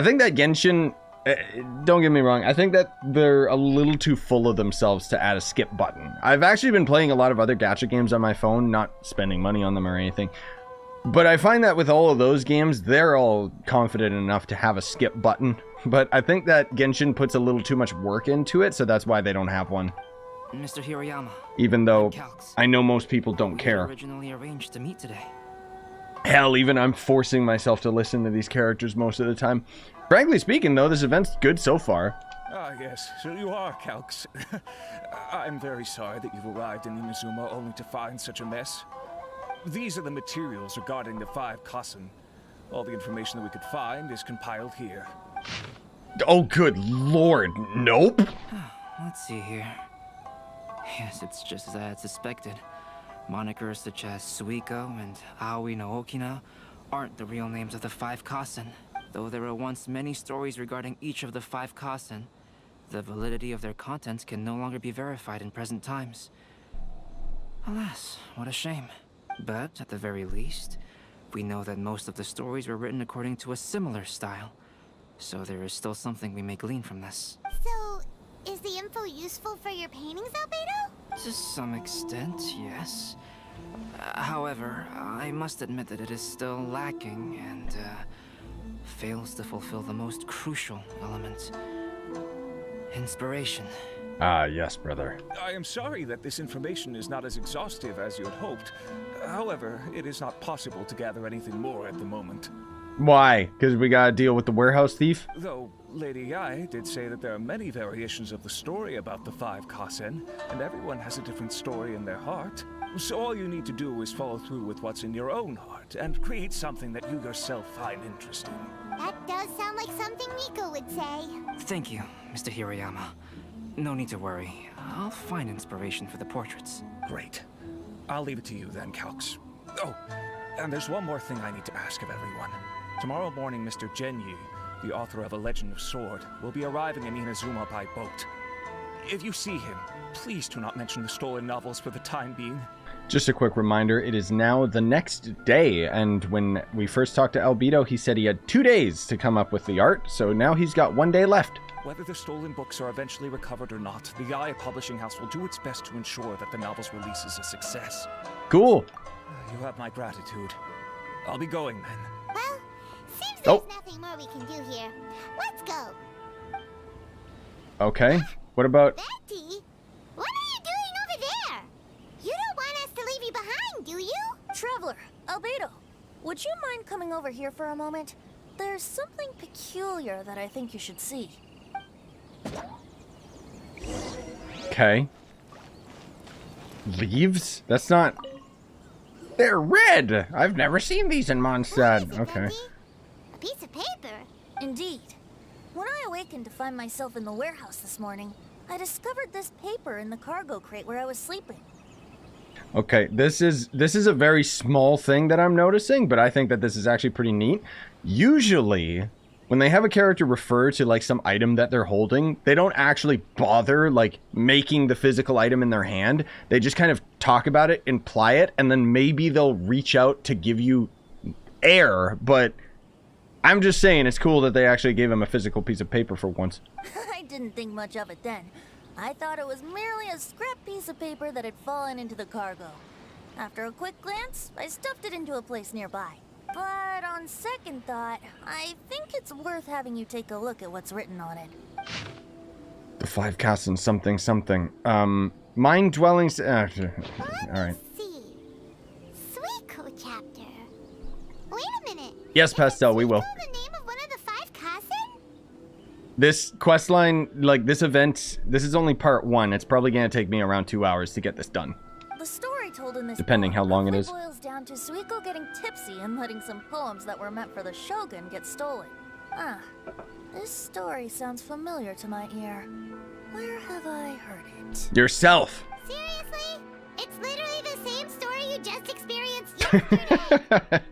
think that Genshin, don't get me wrong, I think that they're a little too full of themselves to add a skip button. I've actually been playing a lot of other gacha games on my phone, not spending money on them or anything. But I find that with all of those games, they're all confident enough to have a skip button. But I think that Genshin puts a little too much work into it, so that's why they don't have one. Mr. Hirayama. Even though I know most people don't care. Originally arranged to meet today. Hell, even I'm forcing myself to listen to these characters most of the time. Frankly speaking, though, this event's good so far. Ah, yes, so you are, Calx. I'm very sorry that you've arrived in Inazuma only to find such a mess. These are the materials regarding the 5 Kassen. All the information that we could find is compiled here. Oh, good lord, nope. Let's see here. Yes, it's just as I had suspected. Monikers such as Suiko and Aoi no Okina aren't the real names of the 5 Kassen. Though there were once many stories regarding each of the 5 Kassen, the validity of their contents can no longer be verified in present times. Alas, what a shame. But, at the very least, we know that most of the stories were written according to a similar style. So there is still something we may glean from this. So, is the info useful for your paintings, Albedo? To some extent, yes. However, I must admit that it is still lacking and fails to fulfill the most crucial element. Inspiration. Ah, yes, brother. I am sorry that this information is not as exhaustive as you had hoped. However, it is not possible to gather anything more at the moment. Why? Because we gotta deal with the warehouse thief? Though Lady Yai did say that there are many variations of the story about the 5 Kasen, and everyone has a different story in their heart. So all you need to do is follow through with what's in your own heart, and create something that you yourself find interesting. That does sound like something Miko would say. Thank you, Mr. Hirayama. No need to worry. I'll find inspiration for the portraits. Great. I'll leave it to you then, Calx. Oh, and there's one more thing I need to ask of everyone. Tomorrow morning, Mr. Genyi, the author of A Legend of Sword, will be arriving in Inazuma by boat. If you see him, please do not mention the stolen novels for the time being. Just a quick reminder, it is now the next day, and when we first talked to Albedo, he said he had 2 days to come up with the art, so now he's got 1 day left. Whether the stolen books are eventually recovered or not, the Yaya Publishing House will do its best to ensure that the novel's release is a success. Cool. You have my gratitude. I'll be going then. Well, seems there's nothing more we can do here. Let's go. Okay. What about... Betty, what are you doing over there? You don't want us to leave you behind, do you? Traveler, Albedo, would you mind coming over here for a moment? There's something peculiar that I think you should see. Okay. Leaves? That's not... They're red! I've never seen these in Mondstadt. Okay. A piece of paper? Indeed. When I awakened to find myself in the warehouse this morning, I discovered this paper in the cargo crate where I was sleeping. Okay, this is a very small thing that I'm noticing, but I think that this is actually pretty neat. Usually, when they have a character refer to like some item that they're holding, they don't actually bother like making the physical item in their hand. They just kind of talk about it, imply it, and then maybe they'll reach out to give you air, but I'm just saying it's cool that they actually gave him a physical piece of paper for once. I didn't think much of it then. I thought it was merely a scrap piece of paper that had fallen into the cargo. After a quick glance, I stuffed it into a place nearby. But on second thought, I think it's worth having you take a look at what's written on it. The 5 Kasen something something. Mind dwellings. Alright. See. Suiko chapter. Wait a minute. Yes, Pastel, we will. The name of one of the 5 Kasen? This questline, like this event, this is only part 1. It's probably going to take me around 2 hours to get this done. The story told in this depending how long it is. boils down to Suiko getting tipsy and letting some poems that were meant for the shogun get stolen. Ah, this story sounds familiar to my ear. Where have I heard it? Yourself. Seriously? It's literally the same story you just experienced yesterday.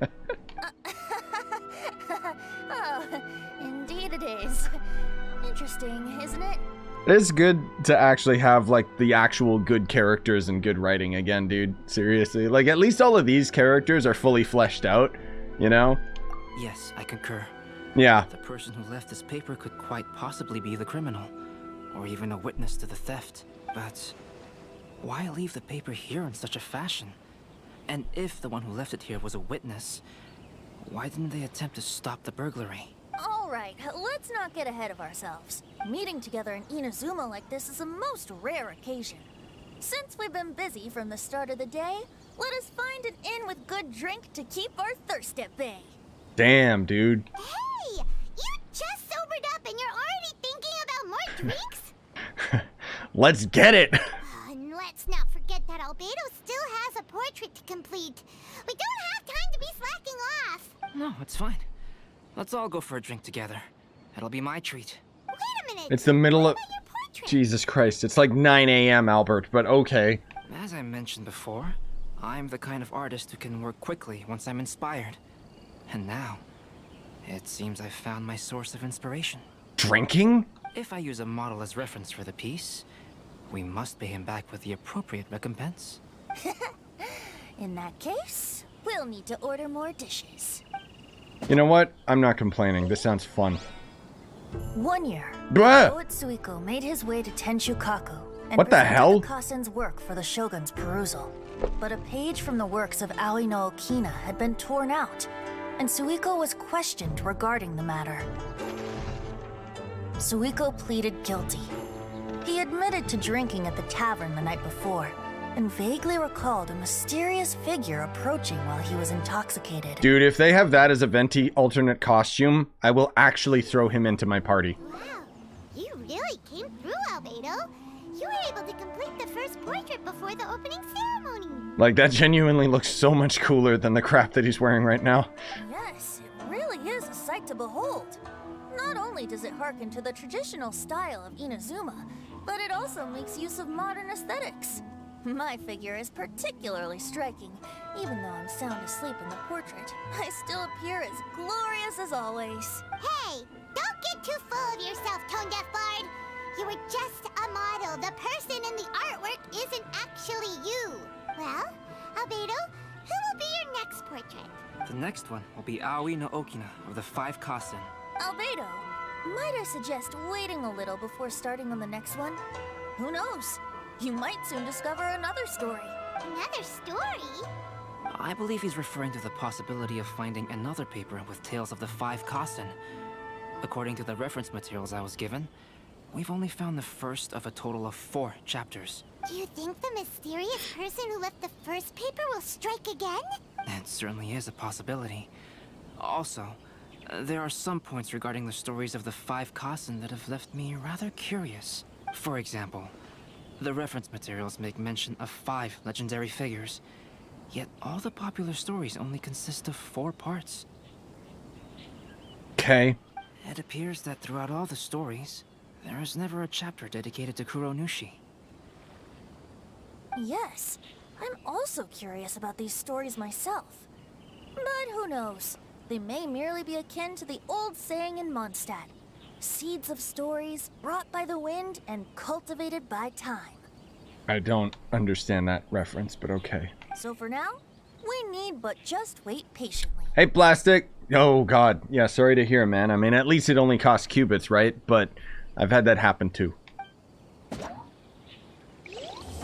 Oh, indeed it is. Interesting, isn't it? It is good to actually have, like, the actual good characters and good writing again, dude. Seriously. Like, at least all of these characters are fully fleshed out, you know? Yes, I concur. Yeah. The person who left this paper could quite possibly be the criminal, or even a witness to the theft. But why leave the paper here in such a fashion? And if the one who left it here was a witness, why didn't they attempt to stop the burglary? Alright, let's not get ahead of ourselves. Meeting together in Inazuma like this is a most rare occasion. Since we've been busy from the start of the day, let us find an inn with good drink to keep our thirst at bay. Damn, dude. Hey, you just sobered up and you're already thinking about more drinks? Let's get it. And let's not forget that Albedo still has a portrait to complete. We don't have time to be slacking off. No, it's fine. Let's all go for a drink together. It'll be my treat. Wait a minute. It's the middle of... Jesus Christ, it's like 9 a.m., Albert, but okay. As I mentioned before, I'm the kind of artist who can work quickly once I'm inspired. And now, it seems I've found my source of inspiration. Drinking? If I use a model as reference for the piece, we must pay him back with the appropriate recompense. In that case, we'll need to order more dishes. You know what? I'm not complaining. This sounds fun. 1 year, Blah! poet Suiko made his way to Tenshukaku and What the presented hell? the Kasen's work for the shogun's perusal. But a page from the works of Aoi no Okina had been torn out, and Suiko was questioned regarding the matter. Suiko pleaded guilty, He admitted to drinking at the tavern the night before, and vaguely recalled a mysterious figure approaching while he was intoxicated. Dude, if they have that as a Venti alternate costume, I will actually throw him into my party. Wow, you really came through, Albedo. You were able to complete the first portrait before the opening ceremony. Like, that genuinely looks so much cooler than the crap that he's wearing right now. Yes, it really is a sight to behold. Not only does it harken to the traditional style of Inazuma, but it also makes use of modern aesthetics. My figure is particularly striking. Even though I'm sound asleep in the portrait, I still appear as glorious as always. Hey, don't get too full of yourself, Tone Deaf Bard. You were just a model. The person in the artwork isn't actually you. Well, Albedo, who will be your next portrait? The next one will be Aoi no Okina of the 5 Kassen. Albedo, might I suggest waiting a little before starting on the next one? Who knows? You might soon discover another story. Another story? I believe he's referring to the possibility of finding another paper with tales of the 5 Kassen. According to the reference materials I was given, we've only found the first of a total of 4 chapters. Do you think the mysterious person who left the first paper will strike again? It certainly is a possibility. Also, there are some points regarding the stories of the 5 Kassen that have left me rather curious. For example, the reference materials make mention of 5 legendary figures, yet all the popular stories only consist of 4 parts. Okay. It appears that throughout all the stories, there is never a chapter dedicated to Kuronushi. Yes, I'm also curious about these stories myself. But who knows? They may merely be akin to the old saying in Mondstadt. Seeds of stories brought by the wind and cultivated by time. I don't understand that reference, but okay. So for now, we need but just wait patiently. Hey, Plastic! Oh, God. Yeah, sorry to hear, man. I mean, at least it only costs qubits, right? But I've had that happen, too.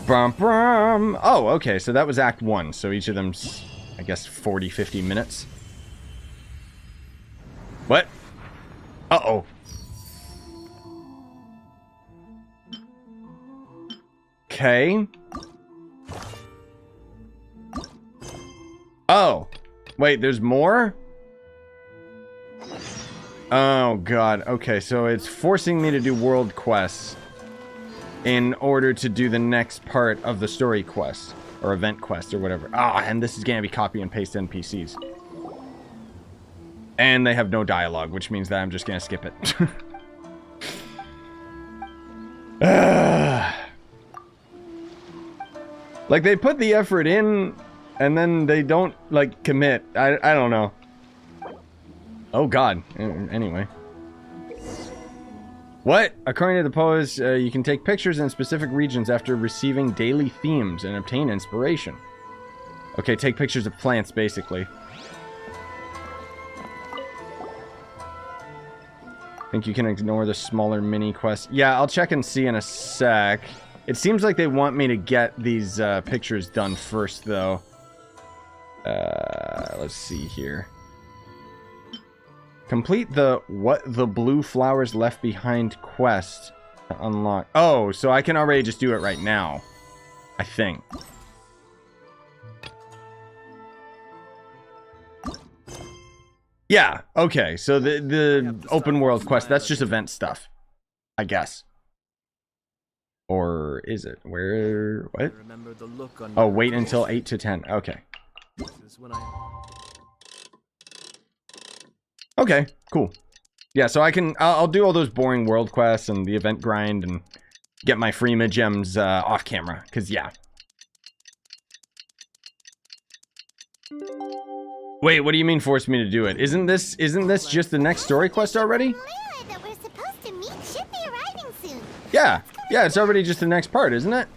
Brum, brum. Oh, okay, so that was Act 1. So each of them's, I guess, 40, 50 minutes. What? Uh-oh. Okay. Oh. Wait, there's more? Oh, God. Okay, so it's forcing me to do world quests in order to do the next part of the story quest. Or event quest, or whatever. Ah, and this is going to be copy and paste NPCs. And they have no dialogue, which means that I'm just going to skip it. Like, they put the effort in, and then they don't, like, commit. I don't know. Oh, God. Anyway. What? According to the pose, you can take pictures in specific regions after receiving daily themes and obtain inspiration. Okay, take pictures of plants, basically. Think you can ignore the smaller mini quests. Yeah, I'll check and see in a sec. It seems like they want me to get these pictures done first, though. Let's see here. Complete the What the Blue Flowers Left Behind quest to unlock. Oh, so I can already just do it right now. I think. Yeah, okay. So the open world quest, that's just event stuff. I guess. Or is it? Where? What? Oh, wait until 8 to 10. Okay. Okay, cool. Yeah, so I'll do all those boring world quests and the event grind and get my Freema gems off camera. Because, yeah. Wait, what do you mean force me to do it? Isn't this just the next story quest already? That we're supposed to meet should be arriving soon. Yeah. Yeah, it's already just the next part, isn't it?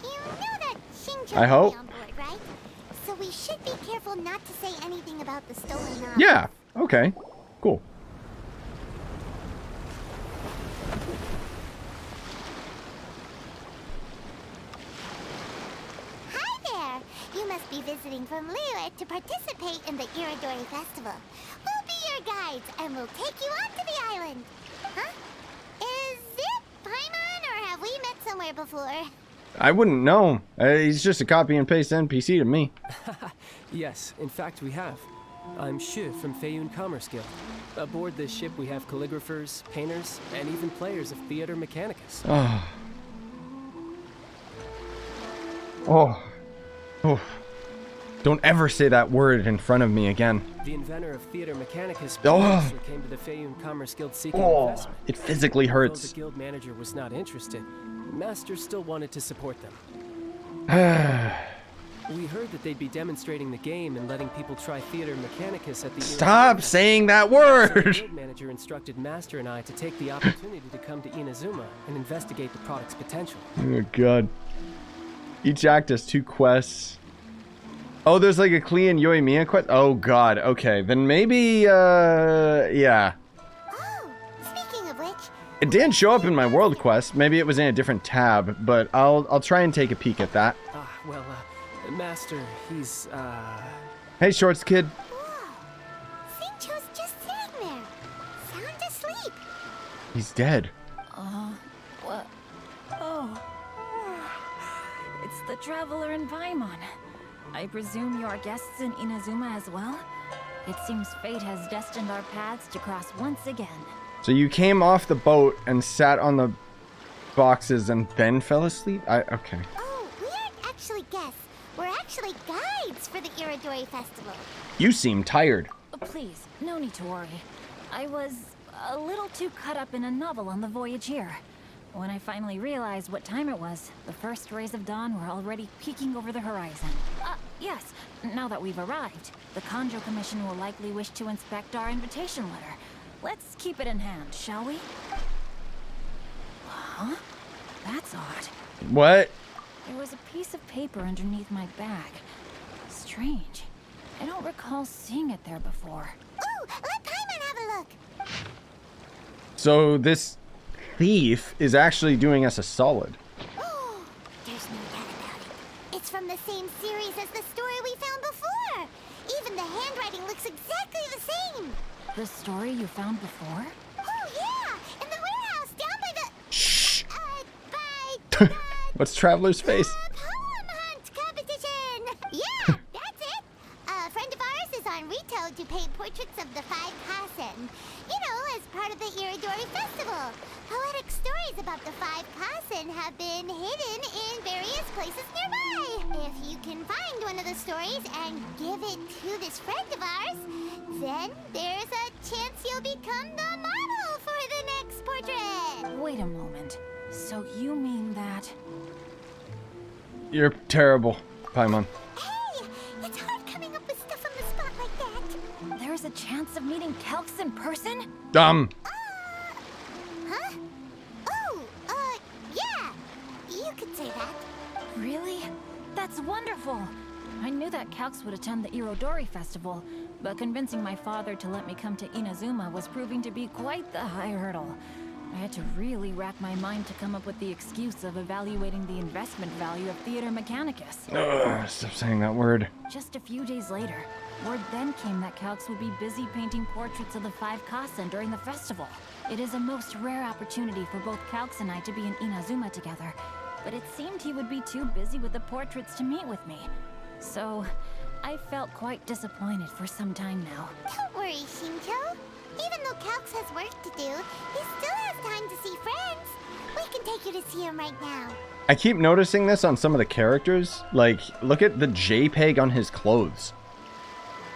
You know that Shinjo I hope. will be on board, right? So we should be careful not to say anything about the stolen knowledge. Yeah. Okay. Cool. Hi there! You must be visiting from Liyue to participate in the Irodori Festival. We'll be your guides, and we'll take you onto the island. Huh? Is it Paimon, or have we met somewhere before. I wouldn't know. He's just a copy and paste NPC to me. Yes, in fact we have. I'm Hues from Feiyun Commerce Guild. Aboard this ship we have calligraphers, painters, and even players of Theater Mechanicus. Oh. Oh. Oh. Don't ever say that word in front of me again. The inventor of Theater Mechanicus came to the Feiyun Commerce Guild seeking investment. It physically hurts. Although the guild manager was not interested, Master still wanted to support them. We heard that they'd be demonstrating the game and letting people try Theater Mechanicus at the... Stop saying that word! So the guild manager instructed Master and I to take the opportunity to come to Inazuma and investigate the product's potential. Oh god. Each act has 2 quests. Oh, there's like a Klee and Yoimiya quest? Oh god, okay. Then maybe, yeah. Oh, speaking of which... It didn't show up in my world quest. Maybe it was in a different tab, but I'll try and take a peek at that. Well, Master, he's, Hey, Shorts Kid. Whoa. Scyushi's just sitting there. Sound asleep. He's dead. What? Oh. It's the Traveler in Paimon. I presume you are guests in Inazuma as well? It seems fate has destined our paths to cross once again. So you came off the boat and sat on the boxes and then fell asleep? Okay. Oh, we aren't actually guests. We're actually guides for the Irodori Festival. You seem tired. Please, no need to worry. I was a little too caught up in a novel on the voyage here. When I finally realized what time it was, the first rays of dawn were already peeking over the horizon. Yes, now that we've arrived, the Kanjo Commission will likely wish to inspect our invitation letter. Let's keep it in hand, shall we? Huh? That's odd. What? There was a piece of paper underneath my bag. Strange. I don't recall seeing it there before. Ooh, let Paimon have a look. So this thief is actually doing us a solid. There's no doubt about it. It's from the same series as the story we found before. Even the handwriting looks exactly the same. The story you found before? Oh, yeah! In the warehouse down by the... Shh! by... What's Traveler's face? poem hunt competition! Yeah, that's it! A friend of ours is on Rito to paint portraits of the 5 Kasen. You know, as part of the Irodori Festival. Poetic stories about the 5 Kasen have been hidden in various places nearby. If you can find one of the stories and give it to this friend of ours, then there's a chance you'll become the model for the next portrait. Wait a moment. So you mean that... You're terrible, Paimon. Hey, it's hard coming up with stuff on the spot like that. There's a chance of meeting Kelks in person? Dumb. Huh? Oh, yeah. You could say that. Really? That's wonderful! I knew that Calx would attend the Irodori Festival, but convincing my father to let me come to Inazuma was proving to be quite the high hurdle. I had to really rack my mind to come up with the excuse of evaluating the investment value of Theater Mechanicus. Ugh, stop saying that word. Just a few days later, word then came that Calx would be busy painting portraits of the 5 Kasen during the festival. It is a most rare opportunity for both Calx and I to be in Inazuma together, but it seemed he would be too busy with the portraits to meet with me. So, I felt quite disappointed for some time now. Don't worry, Shinjo. Even though Calx has work to do, he still has time to see friends. We can take you to see him right now. I keep noticing this on some of the characters. Like, look at the JPEG on his clothes.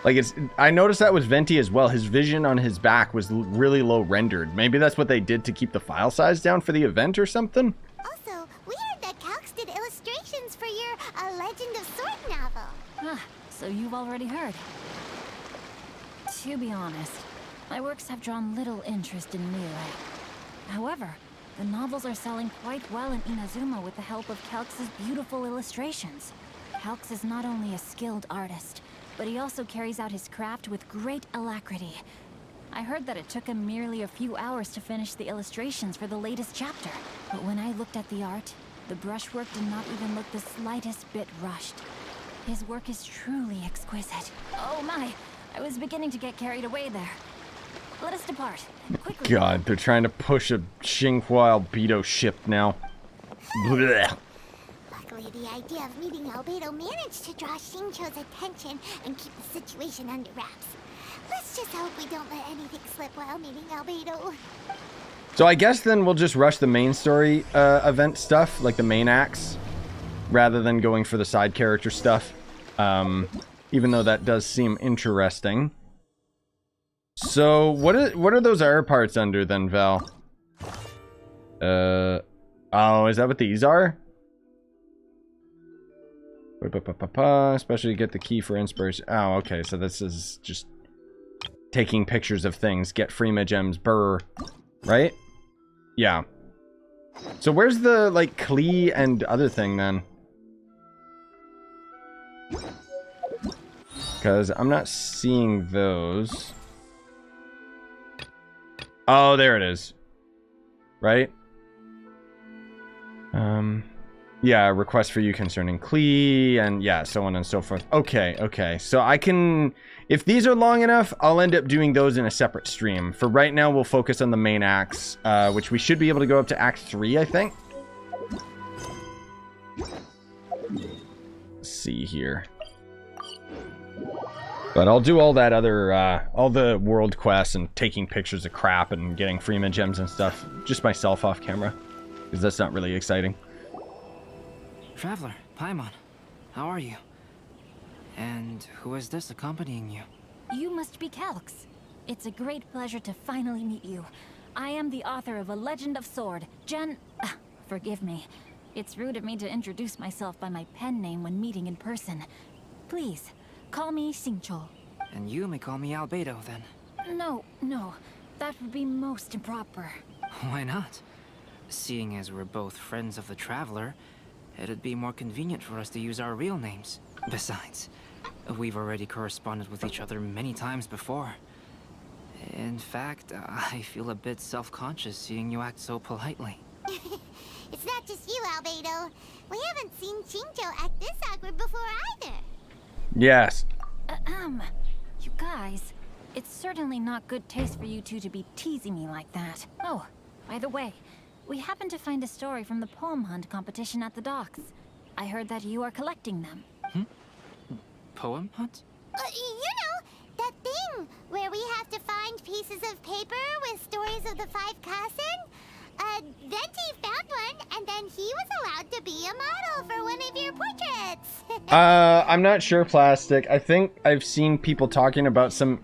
Like, I noticed that with Venti as well. His vision on his back was really low rendered. Maybe that's what they did to keep the file size down for the event or something? Also, we heard that Calx did illustrations for your A Legend of Sword novel. Ah, so you've already heard. To be honest, my works have drawn little interest in Mirai. However, the novels are selling quite well in Inazuma with the help of Calx's beautiful illustrations. Calx is not only a skilled artist, but he also carries out his craft with great alacrity. I heard that it took him merely a few hours to finish the illustrations for the latest chapter. But when I looked at the art, the brushwork did not even look the slightest bit rushed. His work is truly exquisite. Oh my, I was beginning to get carried away there. Let us depart. Quickly. God, they're trying to push a Xinhua Albedo ship now. Blech. Luckily, the idea of meeting Albedo managed to draw Xingqiu's attention and keep the situation under wraps. Let's just hope we don't let anything slip while meeting Albedo. So I guess then we'll just rush the main story event stuff, like the main acts, rather than going for the side character stuff. Even though that does seem interesting. So what are those other parts under then, Val? Oh, is that what these are? Especially get the key for inspiration. Oh, okay, so this is just taking pictures of things. Get Freema gems, burr. Right? Yeah. So where's the, like, Klee and other thing, then? Because I'm not seeing those. Oh, there it is. Right? Yeah, request for you concerning Klee, and yeah, so on and so forth. Okay, okay. So I can... If these are long enough, I'll end up doing those in a separate stream. For right now, we'll focus on the main acts, which we should be able to go up to Act 3, I think. Let's see here. But I'll do all that other, all the world quests and taking pictures of crap and getting Freema gems and stuff. Just myself off camera. Because that's not really exciting. Traveler, Paimon, how are you? And who is this accompanying you? You must be Calx. It's a great pleasure to finally meet you. I am the author of A Legend of Sword, forgive me. It's rude of me to introduce myself by my pen name when meeting in person. Please, call me Xingqiu. And you may call me Albedo, then. No, that would be most improper. Why not? Seeing as we're both friends of the Traveler, it'd be more convenient for us to use our real names. Besides, we've already corresponded with each other many times before. In fact, I feel a bit self-conscious seeing you act so politely. It's not just you, Albedo. We haven't seen Xingqiu act this awkward before either. Yes. You guys, it's certainly not good taste for you two to be teasing me like that. Oh, by the way, we happened to find a story from the poem hunt competition at the docks. I heard that you are collecting them. Poem hunt? You know, that thing where we have to find pieces of paper with stories of the 5 Kassen. Venti found one, and then he was allowed to be a model for one of your portraits. I'm not sure, Plastic. I think I've seen people talking about some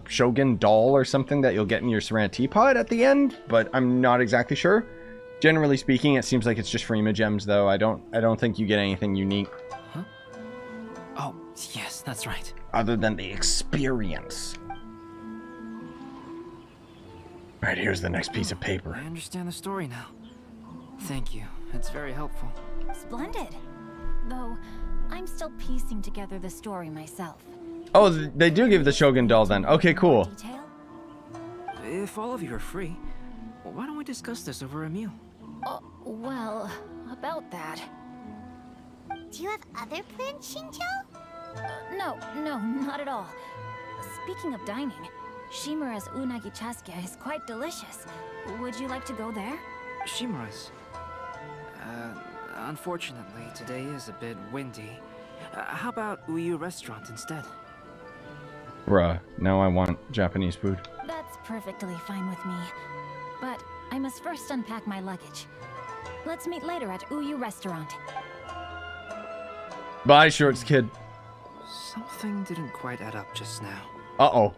Shogun doll or something that you'll get in your Serana teapot at the end, but I'm not exactly sure. Generally speaking, it seems like it's just Freema gems, though. I don't think you get anything unique. Huh? Oh, yes, that's right. Other than the experience. Alright, here's the next piece of paper. I understand the story now. Thank you. It's very helpful. Splendid. Though, I'm still piecing together the story myself. Oh, they do give the Shogun doll then. Okay, cool. If all of you are free, why don't we discuss this over a meal? Well, about that. Do you have other plans, Xingqiu? No, not at all. Speaking of dining, Shimura's unagi chasuke is quite delicious. Would you like to go there? Shimura's? Unfortunately, today is a bit windy. How about Uyu Restaurant instead? Bruh, now I want Japanese food. That's perfectly fine with me. But I must first unpack my luggage. Let's meet later at Uyu Restaurant. Bye, Shorts Kid. Something didn't quite add up just now. Uh-oh.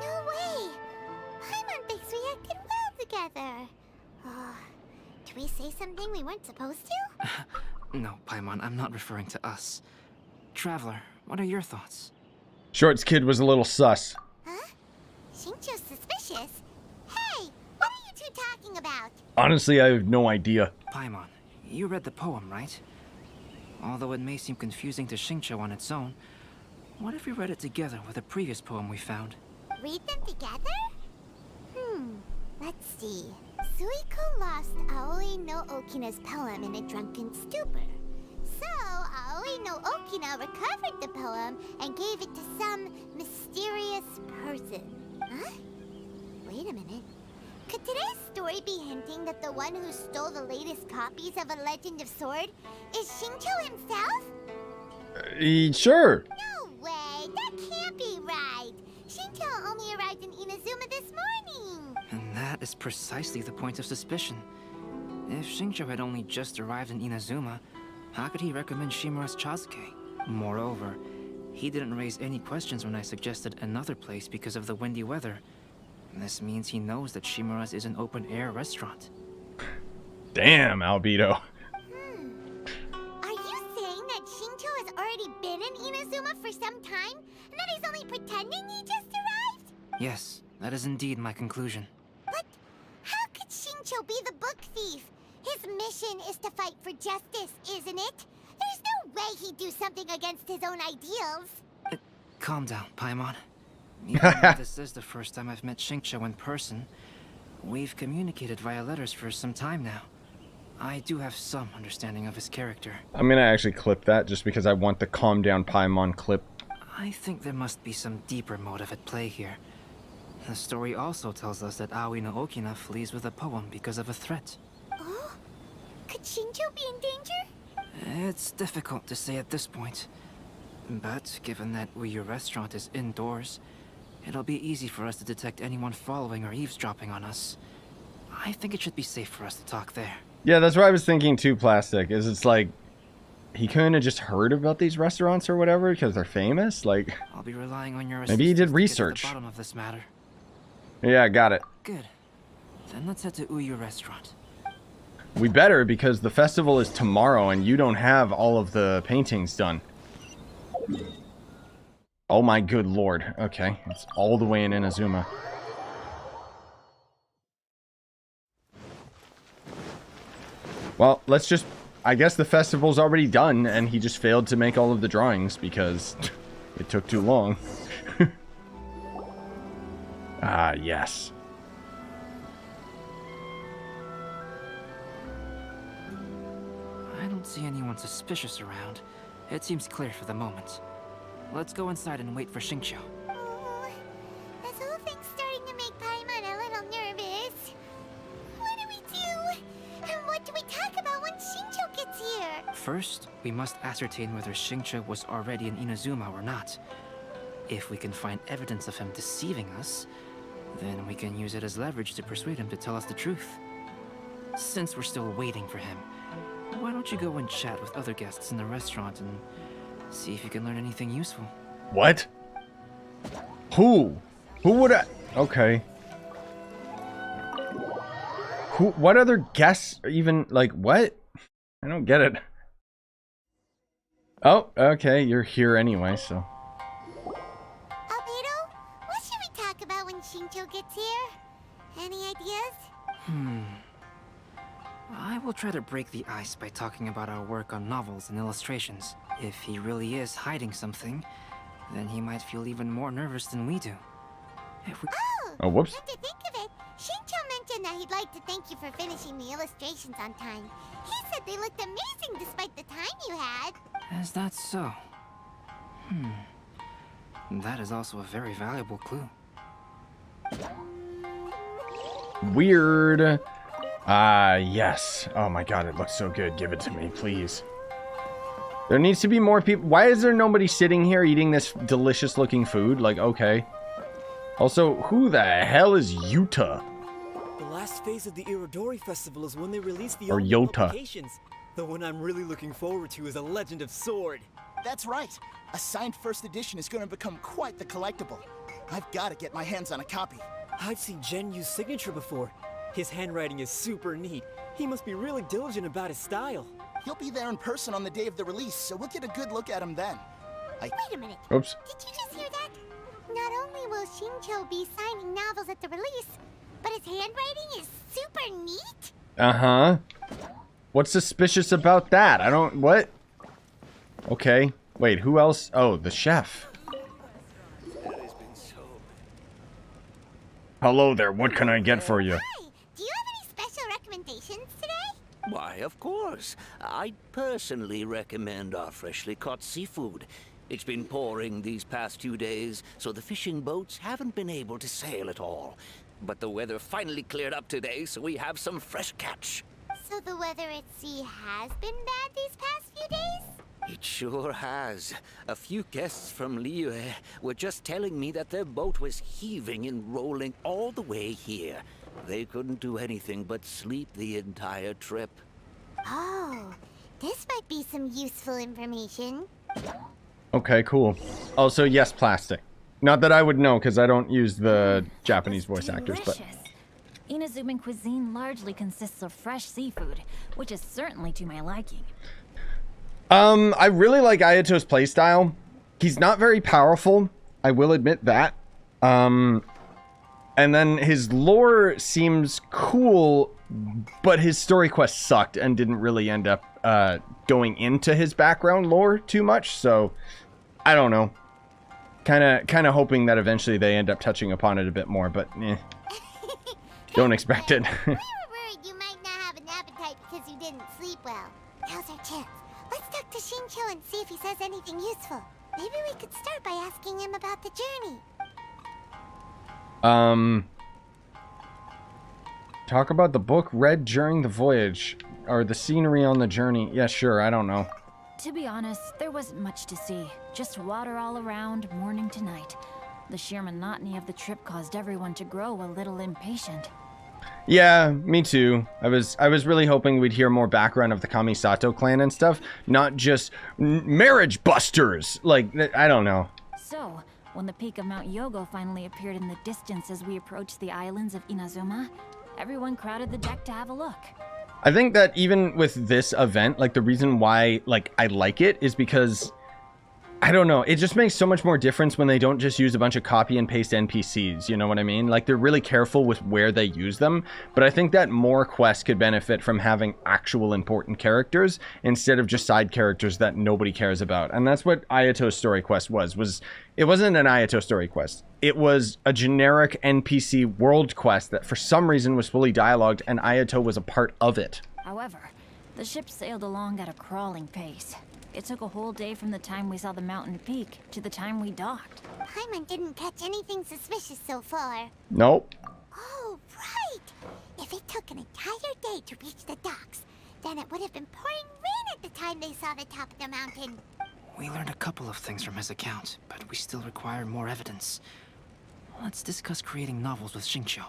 No way! Paimon thinks we acted well together. Did we say something we weren't supposed to? No, Paimon, I'm not referring to us. Traveler, what are your thoughts? Shorts Kid was a little sus. Huh? Xingqiu's suspicious? Hey, what are you two talking about? Honestly, I have no idea. Paimon, you read the poem, right? Although it may seem confusing to Xingqiu on its own, what if we read it together with a previous poem we found? Read them together? Let's see. Suiko lost Aoi no Okina's poem in a drunken stupor. So, Aoi no Okina recovered the poem and gave it to some mysterious person. Huh? Wait a minute. Could today's story be hinting that the one who stole the latest copies of A Legend of Sword is Xingqiu himself? Sure. No way, that can't be right. Xingqiu only arrived in Inazuma this morning. And that is precisely the point of suspicion. If Xingqiu had only just arrived in Inazuma, how could he recommend Shimura's Chazuke? Moreover, he didn't raise any questions when I suggested another place because of the windy weather. This means he knows that Shimura's is an open-air restaurant. Damn, Albedo. Are you saying that Xingqiu has already been in Inazuma for some time, and that he's only pretending he just arrived? Yes, that is indeed my conclusion. But how could Xingqiu be the book thief? His mission is to fight for justice, isn't it? There's no way he'd do something against his own ideals. Calm down, Paimon. Even though this is the first time I've met Xingqiu in person, we've communicated via letters for some time now. I do have some understanding of his character. I'm gonna actually clip that just because I want the calm down Paimon clip. I think there must be some deeper motive at play here. The story also tells us that Aoi no Okina flees with a poem because of a threat. Oh? Could Xingqiu be in danger? It's difficult to say at this point. But given that Uyu Restaurant is indoors, it'll be easy for us to detect anyone following or eavesdropping on us. I think it should be safe for us to talk there. Yeah, that's what I was thinking too, Plastic, is it's like, he couldn't have just heard about these restaurants or whatever because they're famous? Like, I'll be relying on your maybe he did assistance research. to get to the bottom of this matter. Yeah, got it. Good. Then let's head to Uyu Restaurant. We better, because the festival is tomorrow and you don't have all of the paintings done. Oh my good lord. Okay, it's all the way in Inazuma. Well, let's just... I guess the festival's already done and he just failed to make all of the drawings because it took too long. Ah, yes. I don't see anyone suspicious around. It seems clear for the moment. Let's go inside and wait for Xingqiu. Oh, this whole thing's starting to make Paimon a little nervous. What do we do? And what do we talk about when Xingqiu gets here? First, we must ascertain whether Xingqiu was already in Inazuma or not. If we can find evidence of him deceiving us, then we can use it as leverage to persuade him to tell us the truth. Since we're still waiting for him, why don't you go and chat with other guests in the restaurant and see if you can learn anything useful? What? Who? Who would I... Okay. Who? What other guests even... Like, what? I don't get it. Oh, okay. You're here anyway, so... Albedo, what should we talk about when Xingqiu gets here? Any ideas? I will try to break the ice by talking about our work on novels and illustrations. If he really is hiding something, then he might feel even more nervous than we do. If we... Oh, whoops. Come to think of it, Xingqiu mentioned that he'd like to thank you for finishing the illustrations on time. He said they looked amazing despite the time you had. Is that so? That is also a very valuable clue. Weird. Ah, yes. Oh my god, it looks so good. Give it to me, please. There needs to be more people. Why is there nobody sitting here eating this delicious looking food? Like, okay. Also, who the hell is Yuta? The last phase of the Irodori Festival is when they release the Or ultimate Yota. publications. The one I'm really looking forward to is A Legend of Sword. That's right. A signed first edition is going to become quite the collectible. I've got to get my hands on a copy. I've seen Gen Yu's signature before. His handwriting is super neat. He must be really diligent about his style. He'll be there in person on the day of the release, so we'll get a good look at him then. Wait a minute. Oops. Did you just hear that? Not only will Xingqiu be signing novels at the release, but his handwriting is super neat? Uh-huh. What's suspicious about that? I don't... What? Okay. Wait, who else? Oh, the chef. Hello there, what can I get for you? Hi, do you have any special recommendations today? Why, of course. I'd personally recommend our freshly caught seafood. It's been pouring these past few days, so the fishing boats haven't been able to sail at all. But the weather finally cleared up today, so we have some fresh catch. So the weather at sea has been bad these past few days? It sure has. A few guests from Liyue were just telling me that their boat was heaving and rolling all the way here. They couldn't do anything but sleep the entire trip. Oh, this might be some useful information. Okay, cool. Also, yes, plastic. Not that I would know, because I don't use the Japanese voice actors, but... Inazuman cuisine largely consists of fresh seafood, which is certainly to my liking. I really like Ayato's playstyle. He's not very powerful, I will admit that. And then his lore seems cool, but his story quest sucked and didn't really end up going into his background lore too much, so I don't know. Kind of hoping that eventually they end up touching upon it a bit more, but don't expect it. We were worried you might not have an appetite because you didn't sleep well. Now's our chance. Let's talk to Shincho and see if he says anything useful. Maybe we could start by asking him about the journey. Talk about the book read during the voyage, or the scenery on the journey. Yeah, sure, I don't know. To be honest, there wasn't much to see. Just water all around, morning to night. The sheer monotony of the trip caused everyone to grow a little impatient. Yeah, me too. I was really hoping we'd hear more background of the Kamisato clan and stuff, not just marriage busters. Like, I don't know. So, when the peak of Mount Yogo finally appeared in the distance as we approached the islands of Inazuma, everyone crowded the deck to have a look. I think that even with this event, like, the reason why, like, I like it is because, I don't know, it just makes so much more difference when they don't just use a bunch of copy and paste NPCs, you know what I mean? Like, they're really careful with where they use them, but I think that more quests could benefit from having actual important characters instead of just side characters that nobody cares about. And that's what Ayato's story quest was it wasn't an Ayato story quest. It was a generic NPC world quest that for some reason was fully dialogued, and Ayato was a part of it. However, the ship sailed along at a crawling pace. It took a whole day from the time we saw the mountain peak to the time we docked. Paimon didn't catch anything suspicious so far. Nope. Oh, right! If it took an entire day to reach the docks, then it would have been pouring rain at the time they saw the top of the mountain. We learned a couple of things from his account, but we still require more evidence. Let's discuss creating novels with Shincho.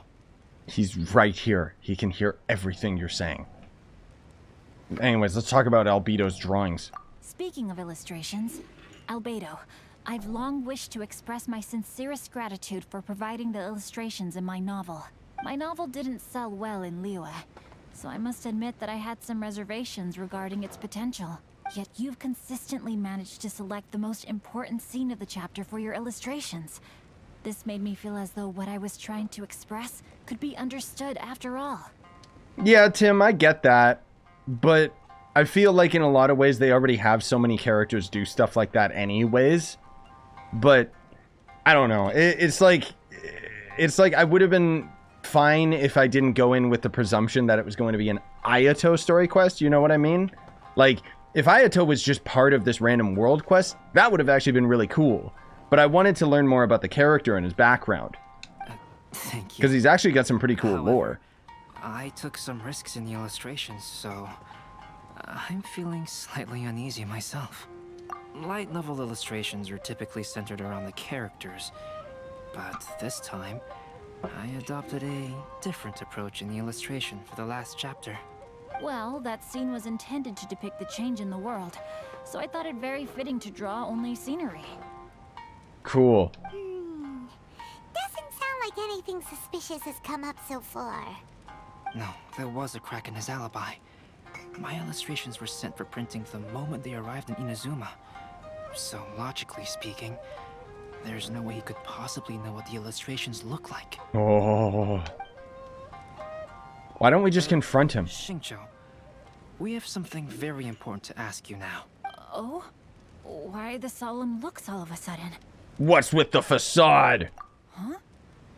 He's right here. He can hear everything you're saying. Anyways, let's talk about Albedo's drawings. Speaking of illustrations, Albedo, I've long wished to express my sincerest gratitude for providing the illustrations in my novel. My novel didn't sell well in Liyue, so I must admit that I had some reservations regarding its potential. Yet you've consistently managed to select the most important scene of the chapter for your illustrations. This made me feel as though what I was trying to express could be understood after all. Yeah, Tim, I get that, but I feel like in a lot of ways they already have so many characters do stuff like that anyways. But I don't know. It's like I would have been fine if I didn't go in with the presumption that it was going to be an Ayato story quest, you know what I mean? Like, if Ayato was just part of this random world quest, that would have actually been really cool. But I wanted to learn more about the character and his background. Thank you. Because he's actually got some pretty cool lore. I took some risks in the illustrations, so I'm feeling slightly uneasy myself. Light novel illustrations are typically centered around the characters, but this time, I adopted a different approach in the illustration for the last chapter. Well, that scene was intended to depict the change in the world, so I thought it very fitting to draw only scenery. Cool. Doesn't sound like anything suspicious has come up so far. No, there was a crack in his alibi. My illustrations were sent for printing the moment they arrived in Inazuma. So, logically speaking, there's no way he could possibly know what the illustrations look like. Oh. Why don't we just confront him? Shincho, we have something very important to ask you now. Oh? Why the solemn looks all of a sudden? What's with the facade? Huh?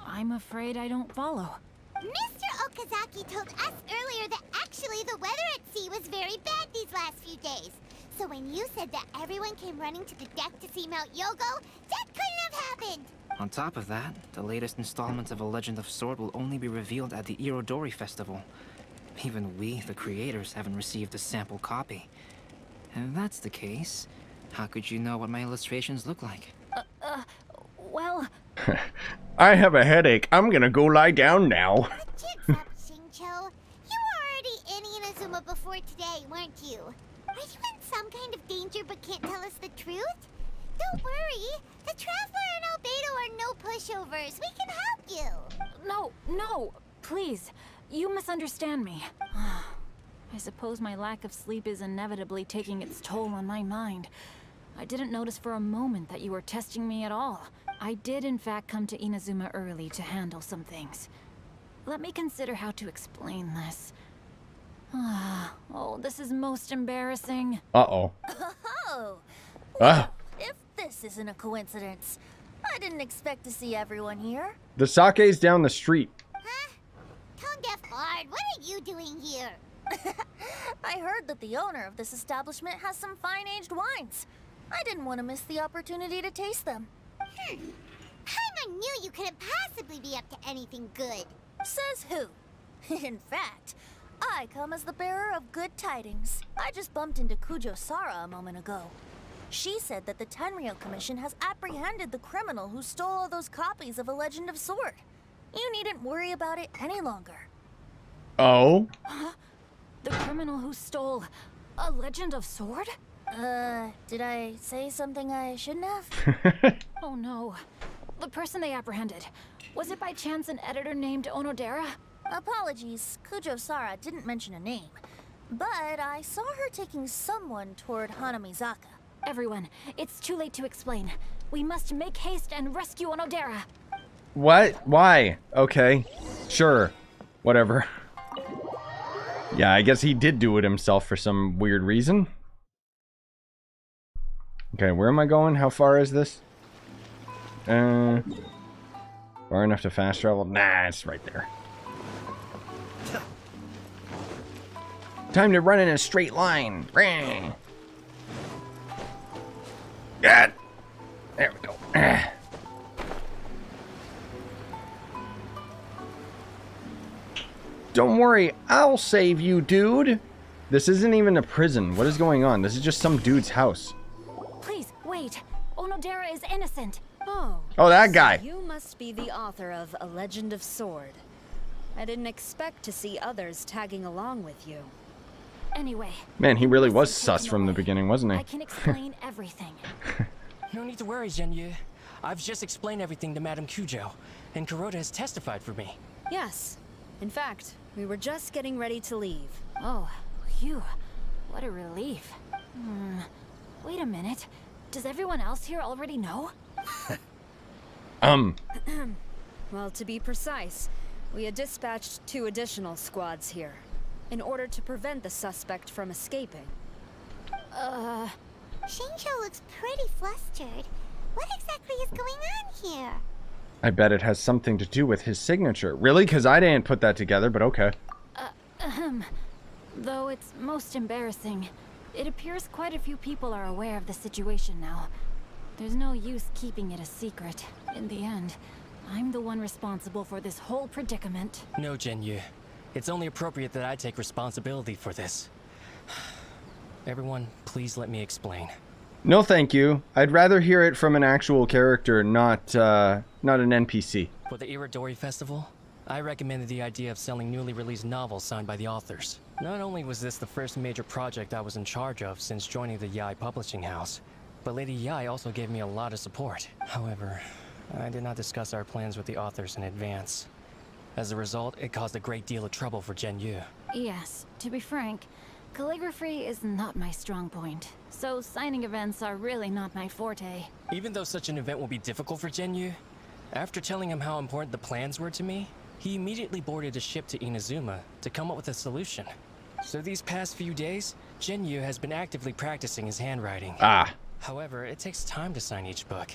I'm afraid I don't follow. Mr. Okazaki told us earlier that actually the weather at sea was very bad these last few days. So when you said that everyone came running to the deck to see Mount Yogo, that couldn't have happened. On top of that, the latest installment of A Legend of Sword will only be revealed at the Irodori Festival. Even we, the creators, haven't received a sample copy. And if that's the case, how could you know what my illustrations look like? Well... I have a headache. I'm gonna go lie down now. Jig's up, Xingqiu. You were already in Inazuma before today, weren't you? Are you in some kind of danger but can't tell us the truth? Don't worry. The Traveler and Albedo are no pushovers. We can help you. No, please. You misunderstand me. I suppose my lack of sleep is inevitably taking its toll on my mind. I didn't notice for a moment that you were testing me at all. I did in fact come to Inazuma early to handle some things. Let me consider how to explain this. Oh, this is most embarrassing. Uh-oh. Oh, Ah. if this isn't a coincidence, I didn't expect to see everyone here. The sake's down the street. Tone-deaf bard, what are you doing here? I heard that the owner of this establishment has some fine-aged wines. I didn't want to miss the opportunity to taste them. Paimon knew you couldn't possibly be up to anything good. Says who? In fact, I come as the bearer of good tidings. I just bumped into Kujo Sara a moment ago. She said that the Tenryou Commission has apprehended the criminal who stole all those copies of A Legend of Sword. You needn't worry about it any longer. Oh? The criminal who stole A Legend of Sword? Did I say something I shouldn't have? Oh no. The person they apprehended. Was it by chance an editor named Onodera? Apologies, Kujo Sara didn't mention a name. But I saw her taking someone toward Hanamizaka. Everyone, it's too late to explain. We must make haste and rescue Onodera. What? Why? Okay. Sure. Whatever. Yeah, I guess he did do it himself for some weird reason. Okay, where am I going? How far is this? Far enough to fast travel? Nah, it's right there. Time to run in a straight line. Ring. Good. There we go. Don't worry, I'll save you, dude. This isn't even a prison. What is going on? This is just some dude's house. Please, wait. Onodera is innocent. Oh, that guy. So you must be the author of A Legend of Sword. I didn't expect to see others tagging along with you. Anyway. Man, he really was sus from the beginning, wasn't he? I can explain everything. No need to worry, Zhenyu. I've just explained everything to Madame Kujo, and Kuroda has testified for me. Yes. In fact, we were just getting ready to leave. Oh, phew. What a relief. Wait a minute. Does everyone else here already know? Well, to be precise, we had dispatched 2 additional squads here, in order to prevent the suspect from escaping. Xingqiu looks pretty flustered. What exactly is going on here? I bet it has something to do with his signature. Really? Because I didn't put that together, but okay. Though it's most embarrassing, it appears quite a few people are aware of the situation now. There's no use keeping it a secret. In the end, I'm the one responsible for this whole predicament. No, Zhenyu. It's only appropriate that I take responsibility for this. Everyone, please let me explain. No, thank you. I'd rather hear it from an actual character, not an NPC. For the Irodori Festival, I recommended the idea of selling newly released novels signed by the authors. Not only was this the first major project I was in charge of since joining the Yai publishing house, but Lady Yai also gave me a lot of support. However, I did not discuss our plans with the authors in advance. As a result, it caused a great deal of trouble for Zhenyu. Yes, to be frank, calligraphy is not my strong point, so signing events are really not my forte. Even though such an event will be difficult for Zhenyu, after telling him how important the plans were to me, he immediately boarded a ship to Inazuma to come up with a solution. So these past few days, Zhenyu has been actively practicing his handwriting. However, it takes time to sign each book,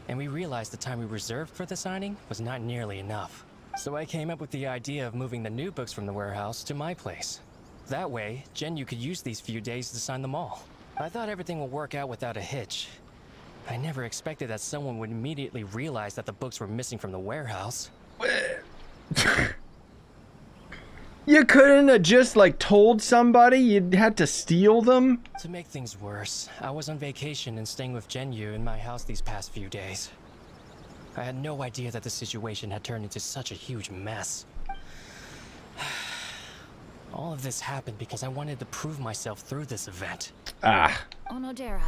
and we realized the time we reserved for the signing was not nearly enough. So I came up with the idea of moving the new books from the warehouse to my place. That way, Zhenyu could use these few days to sign them all. I thought everything would work out without a hitch. I never expected that someone would immediately realize that the books were missing from the warehouse. You couldn't have just, like, told somebody you'd had to steal them? To make things worse, I was on vacation and staying with Genyu in my house these past few days. I had no idea that the situation had turned into such a huge mess. All of this happened because I wanted to prove myself through this event. Onodera,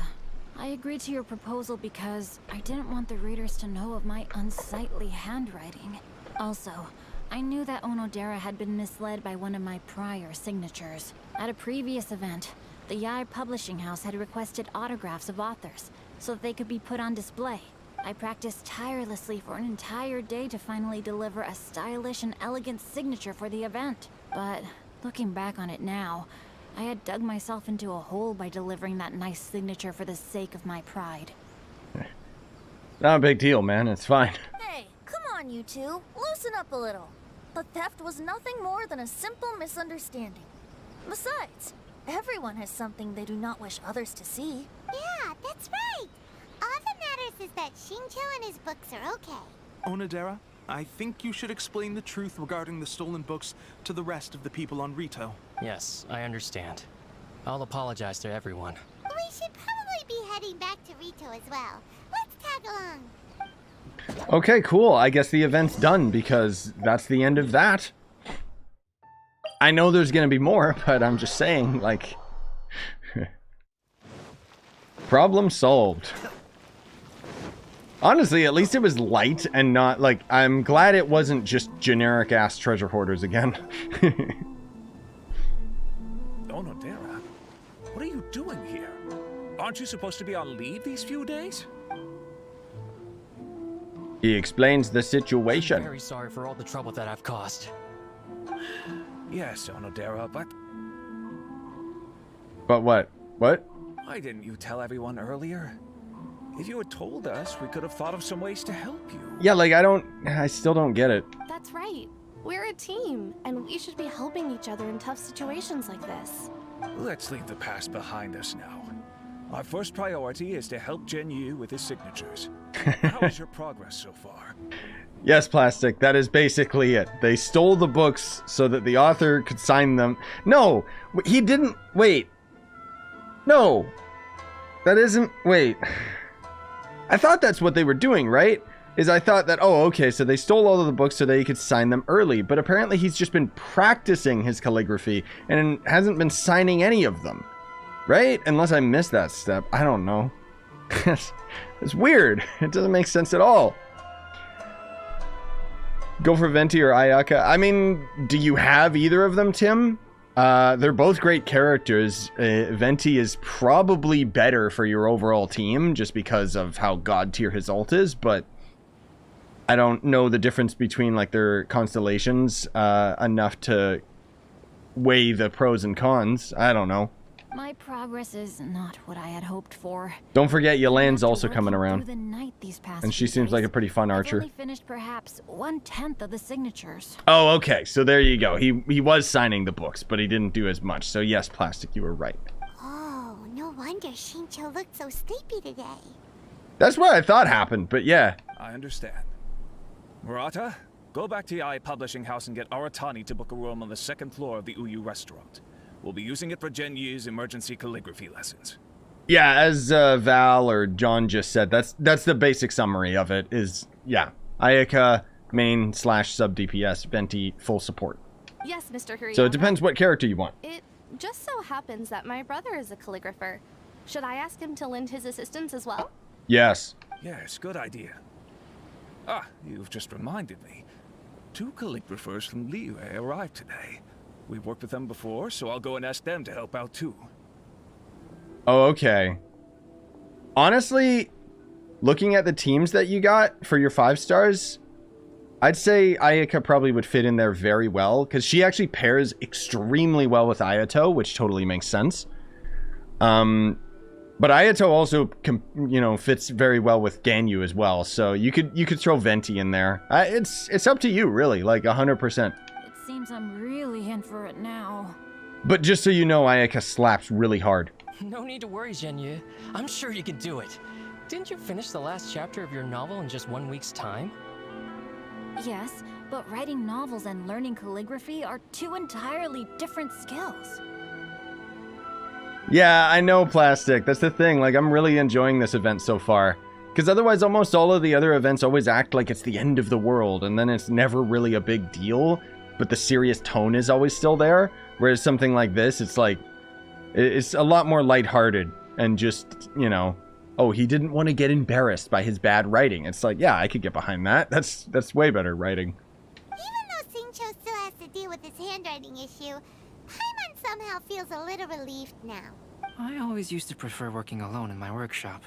I agreed to your proposal because I didn't want the readers to know of my unsightly handwriting. Also, I knew that Onodera had been misled by one of my prior signatures. At a previous event, the YES publishing house had requested autographs of authors so that they could be put on display. I practiced tirelessly for an entire day to finally deliver a stylish and elegant signature for the event. But looking back on it now, I had dug myself into a hole by delivering that nice signature for the sake of my pride. Not a big deal, man. It's fine. Hey, come on, you two. Loosen up a little. The theft was nothing more than a simple misunderstanding. Besides, everyone has something they do not wish others to see. Yeah, that's right. All that matters is that Shincho and his books are okay. Onodera, I think you should explain the truth regarding the stolen books to the rest of the people on Rito. Yes, I understand. I'll apologize to everyone. We should probably be heading back to Rito as well. Let's tag along. Okay, cool. I guess the event's done because that's the end of that. I know there's gonna be more, but I'm just saying, like... Problem solved. Honestly, at least it was light and not, like, I'm glad it wasn't just generic-ass treasure hoarders again. Onodera, what are you doing here? Aren't you supposed to be on leave these few days? He explains the I'm situation. very sorry for all the trouble that I've caused. Yes, Onodera, but But what? What? why didn't you tell everyone earlier? If you had told us, we could have thought of some ways to help you. Yeah, like, I still don't get it. That's right. We're a team, and we should be helping each other in tough situations like this. Let's leave the past behind us now. Our first priority is to help Genyu with his signatures. How is your progress so far? Yes, Plastic, that is basically it. They stole the books so that the author could sign them. No, he didn't. Wait. No. That isn't. Wait. I thought that's what they were doing, right? I thought that, oh, okay, so they stole all of the books so that he could sign them early. But apparently he's just been practicing his calligraphy and hasn't been signing any of them. Right? Unless I missed that step. I don't know. It's weird. It doesn't make sense at all. Go for Venti or Ayaka. I mean, do you have either of them, Tim? They're both great characters. Venti is probably better for your overall team just because of how god tier his ult is, but I don't know the difference between like their constellations enough to weigh the pros and cons. I don't know. My progress is not what I had hoped for. Don't forget Yolande's also coming around. The night these past And she few seems like days, a pretty fun archer. I've only finished perhaps 1/10 of the signatures. Oh, okay. So there you go. He was signing the books, but he didn't do as much. So yes, Plastic, you were right. Oh, no wonder Shincho looked so sleepy today. That's what I thought happened, but yeah. I understand. Murata, go back to the publishing house and get Aratani to book a room on the second floor of the Uyu restaurant. We'll be using it for Genyu's emergency calligraphy lessons. Yeah, as Val or John just said, that's the basic summary of it is, yeah. Ayaka, main / sub DPS, Venti, full support. Yes, Mr. Hirayama. So it depends what character you want. It just so happens that my brother is a calligrapher. Should I ask him to lend his assistance as well? Yes. Yes, good idea. Ah, you've just reminded me. 2 calligraphers from Liyue arrived today. We've worked with them before, so I'll go and ask them to help out too. Oh, okay. Honestly, looking at the teams that you got for your 5 stars, I'd say Ayaka probably would fit in there very well, because she actually pairs extremely well with Ayato, which totally makes sense. But Ayato also, fits very well with Ganyu as well, so you could throw Venti in there. It's up to you, really, like 100%. It seems I'm really in for it now. But just so you know, Ayaka slaps really hard. No need to worry, Genyu. I'm sure you can do it. Didn't you finish the last chapter of your novel in just 1 week's time? Yes, but writing novels and learning calligraphy are two entirely different skills. Yeah, I know, Plastic. That's the thing. Like, I'm really enjoying this event so far. Because otherwise, almost all of the other events always act like it's the end of the world, and then it's never really a big deal, but the serious tone is always still there. Whereas something like this, it's like, it's a lot more lighthearted, and just, you know, oh, he didn't want to get embarrassed by his bad writing. It's like, yeah, I could get behind that. That's way better writing. Even though Scyushi still has to deal with his handwriting issue, Paimon somehow feels a little relieved now. I always used to prefer working alone in my workshop,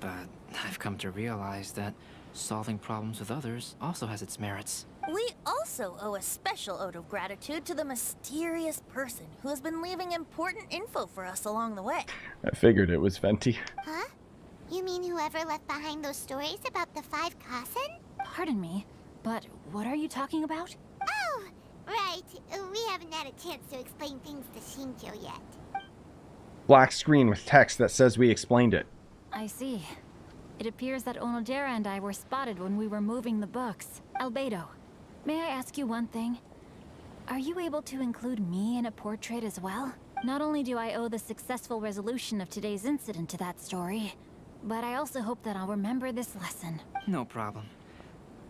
but I've come to realize that solving problems with others also has its merits. We also owe a special ode of gratitude to the mysterious person who has been leaving important info for us along the way. I figured it was Venti. Huh? You mean whoever left behind those stories about the 5 Kassen? Pardon me, but what are you talking about? Oh, right. We haven't had a chance to explain things to Shinjo yet. Black screen with text that says we explained it. I see. It appears that Onodera and I were spotted when we were moving the books. Albedo, may I ask you one thing? Are you able to include me in a portrait as well? Not only do I owe the successful resolution of today's incident to that story, but I also hope that I'll remember this lesson. No problem.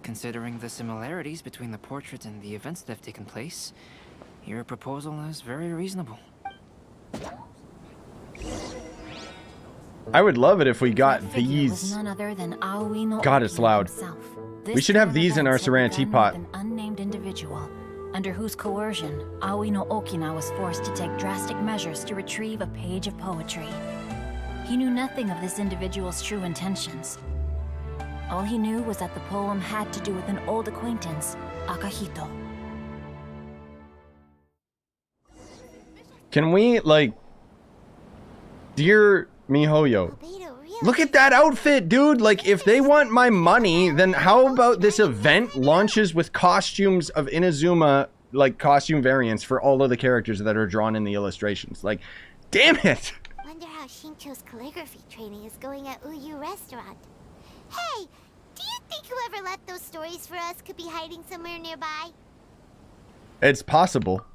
Considering the similarities between the portrait and the events that have taken place, your proposal is very reasonable. I would love it if we got Figure was these. none other than Aoi no God, it's Okina loud. himself. We This should have turn of these in our events had Saran begun teapot. with an unnamed individual, under whose coercion Aoi no Okina was forced to take drastic measures to retrieve a page of poetry. He knew nothing of this individual's true intentions. All he knew was that the poem had to do with an old acquaintance, Akahito. Can we, like... Dear Mihoyo, look at that outfit, dude! Like, if they want my money, then how about this event launches with costumes of Inazuma, like, costume variants for all of the characters that are drawn in the illustrations? Like, damn it! Wonder how Shincho's calligraphy training is going at Uyu Restaurant. Hey, do you think whoever left those stories for us could be hiding somewhere nearby? It's possible.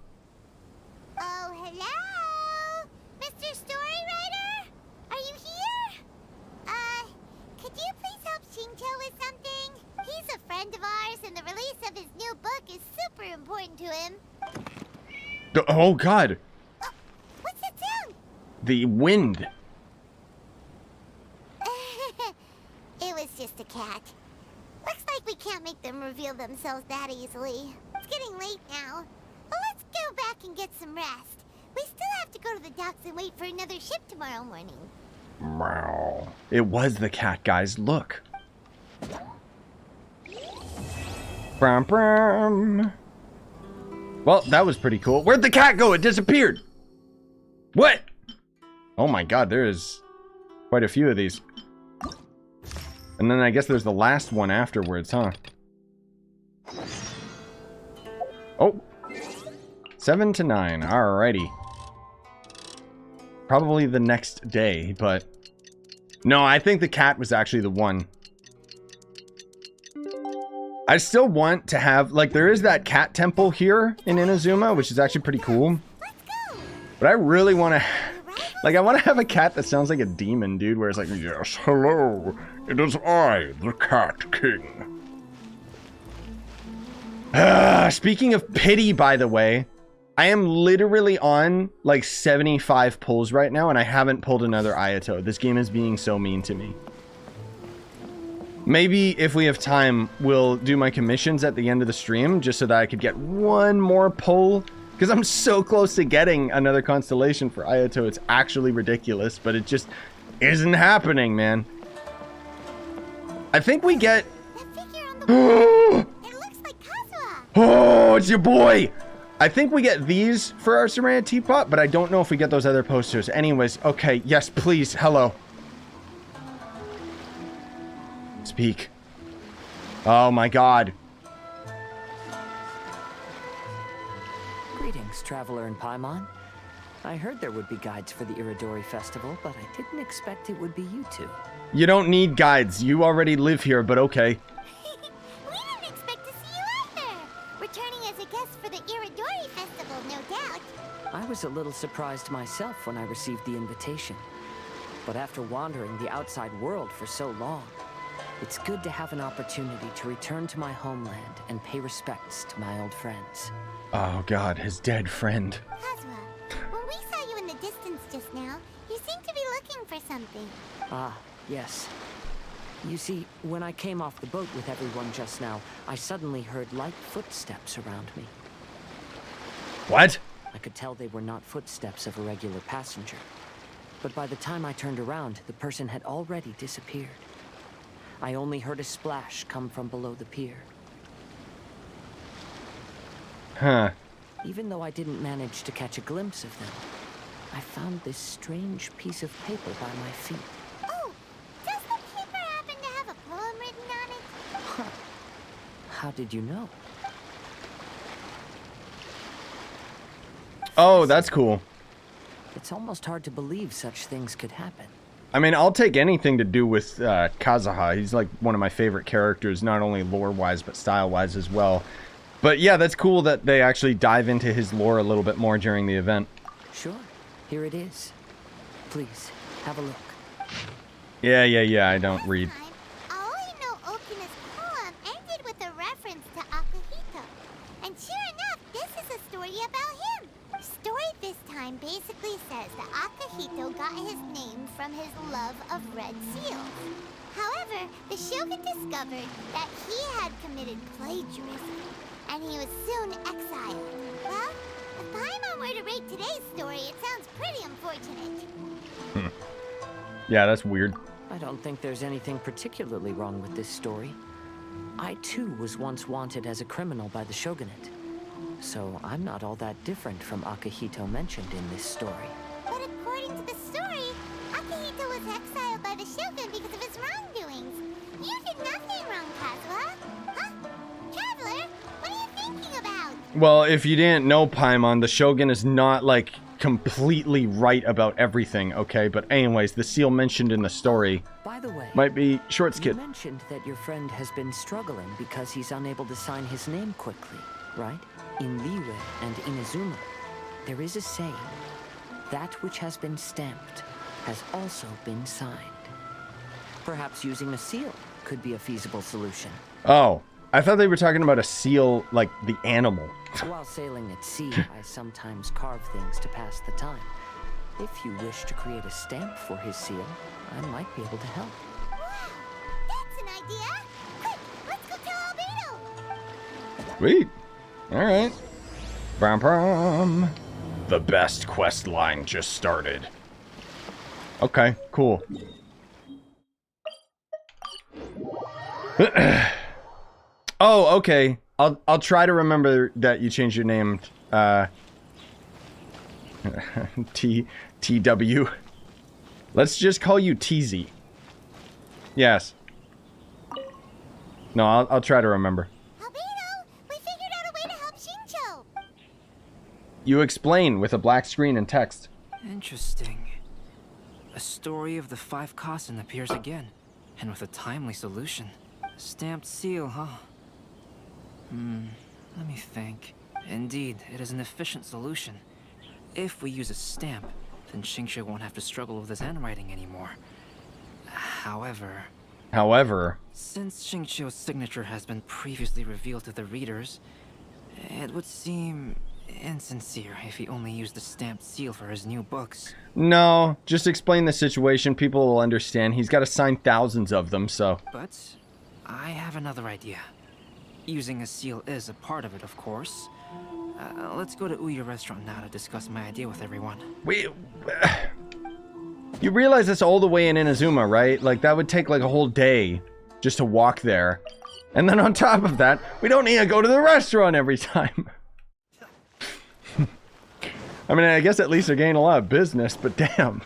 Oh, hello? Mr. Storywriter? Are you here? Could you please help Shincho with something? He's a friend of ours, and the release of his new book is super important to him. Oh, God. What's that sound? The wind. It was just a cat. Looks like we can't make them reveal themselves that easily. It's getting late now. But let's go back and get some rest. We still have to go to the docks and wait for another ship tomorrow morning. Meow. It was the cat, guys. Look. Brum, brum. Well, that was pretty cool. Where'd the cat go? It disappeared. What? Oh my God, there is quite a few of these. And then I guess there's the last one afterwards, huh? Oh. 7 to 9. Alrighty. Probably the next day, but... No, I think the cat was actually the one. I still want to have... Like, there is that cat temple here in Inazuma, which is actually pretty cool. But I really want to... Like, I want to have a cat that sounds like a demon, dude, where it's like, yes, hello, it is I, the Cat King. Speaking of pity, by the way, I am literally on, like, 75 pulls right now, and I haven't pulled another Ayato. This game is being so mean to me. Maybe, if we have time, we'll do my commissions at the end of the stream, just so that I could get one more pull. Because I'm so close to getting another constellation for Ayato. It's actually ridiculous, but it just isn't happening, man. I think we get... Oh, it's your boy! I think we get these for our Serena Teapot, but I don't know if we get those other posters. Anyways, okay, yes, please, hello. Speak. Oh my God. Greetings, traveler in Paimon. I heard there would be guides for the Iridori Festival, but I didn't expect it would be you two. You don't need guides. You already live here, but okay. We didn't expect to see you either. Returning as a guest for the Iridori Festival, no doubt. I was a little surprised myself when I received the invitation. But after wandering the outside world for so long, it's good to have an opportunity to return to my homeland and pay respects to my old friends. Oh god, his dead friend. Kazuma, when we saw you in the distance just now, you seemed to be looking for something. Ah, yes. You see, when I came off the boat with everyone just now, I suddenly heard light footsteps around me. What? I could tell they were not footsteps of a regular passenger. But by the time I turned around, the person had already disappeared. I only heard a splash come from below the pier. Huh. Even though I didn't manage to catch a glimpse of them, I found this strange piece of paper by my feet. Oh, does the paper happen to have a poem written on it? Huh. How did you know? Oh, that's cool. It's almost hard to believe such things could happen. I mean, I'll take anything to do with Kazuha. He's like one of my favorite characters, not only lore-wise, but style-wise as well. But yeah, that's cool that they actually dive into his lore a little bit more during the event. Sure. Here it is. Please, have a look. Yeah, I don't read. Aoi no Okina's poem ended with a reference to Akihito. And sure enough, this is a story about him. The story this time basically says that Akihito got his name from his love of red seals. However, the Shogun discovered that he had committed plagiarism, and he was soon exiled. Well, if Paimon were to rate today's story, it sounds pretty unfortunate. Yeah, that's weird. I don't think there's anything particularly wrong with this story. I too was once wanted as a criminal by the shogunate. So I'm not all that different from Akihito mentioned in this story. But according to the story, Akihito was exiled by the Shogun because of his wrongdoings. You did nothing wrong, Kazuha. Huh? Traveler, what are you thinking about? Well, if you didn't know, Paimon, the Shogun is not, like, completely right about everything, okay? But anyways, the seal mentioned in the story By the way, might be short you skit. mentioned that your friend has been struggling because he's unable to sign his name quickly, right? In Liyue and Inazuma, there is a saying, that which has been stamped has also been signed. Perhaps using a seal could be a feasible solution. Oh, I thought they were talking about a seal, like the animal. While sailing at sea, I sometimes carve things to pass the time. If you wish to create a stamp for his seal, I might be able to help. That's an idea. Quick, let's go tell Albedo. Sweet. Alright. Brum brum. The best quest line just started. Okay, cool. Oh, okay. I'll try to remember that you changed your name. TW. Let's just call you TZ. Yes. No, I'll try to remember. Albedo, we figured out a way to help Shincho. You explain with a black screen and text. Interesting. A story of the 5 Kasen appears again, and with a timely solution. Stamped seal, huh? Let me think. Indeed, it is an efficient solution. If we use a stamp, then Shincho won't have to struggle with his handwriting anymore. However, since Shincho's signature has been previously revealed to the readers, it would seem insincere if he only used the stamped seal for his new books. No, just explain the situation. People will understand. He's got to sign thousands of them, so. But I have another idea. Using a seal is a part of it, of course. Let's go to Ouya restaurant now to discuss my idea with everyone. You realize it's all the way in Inazuma, right? Like, that would take like a whole day just to walk there. And then on top of that, we don't need to go to the restaurant every time. I mean, I guess at least they're getting a lot of business, but damn.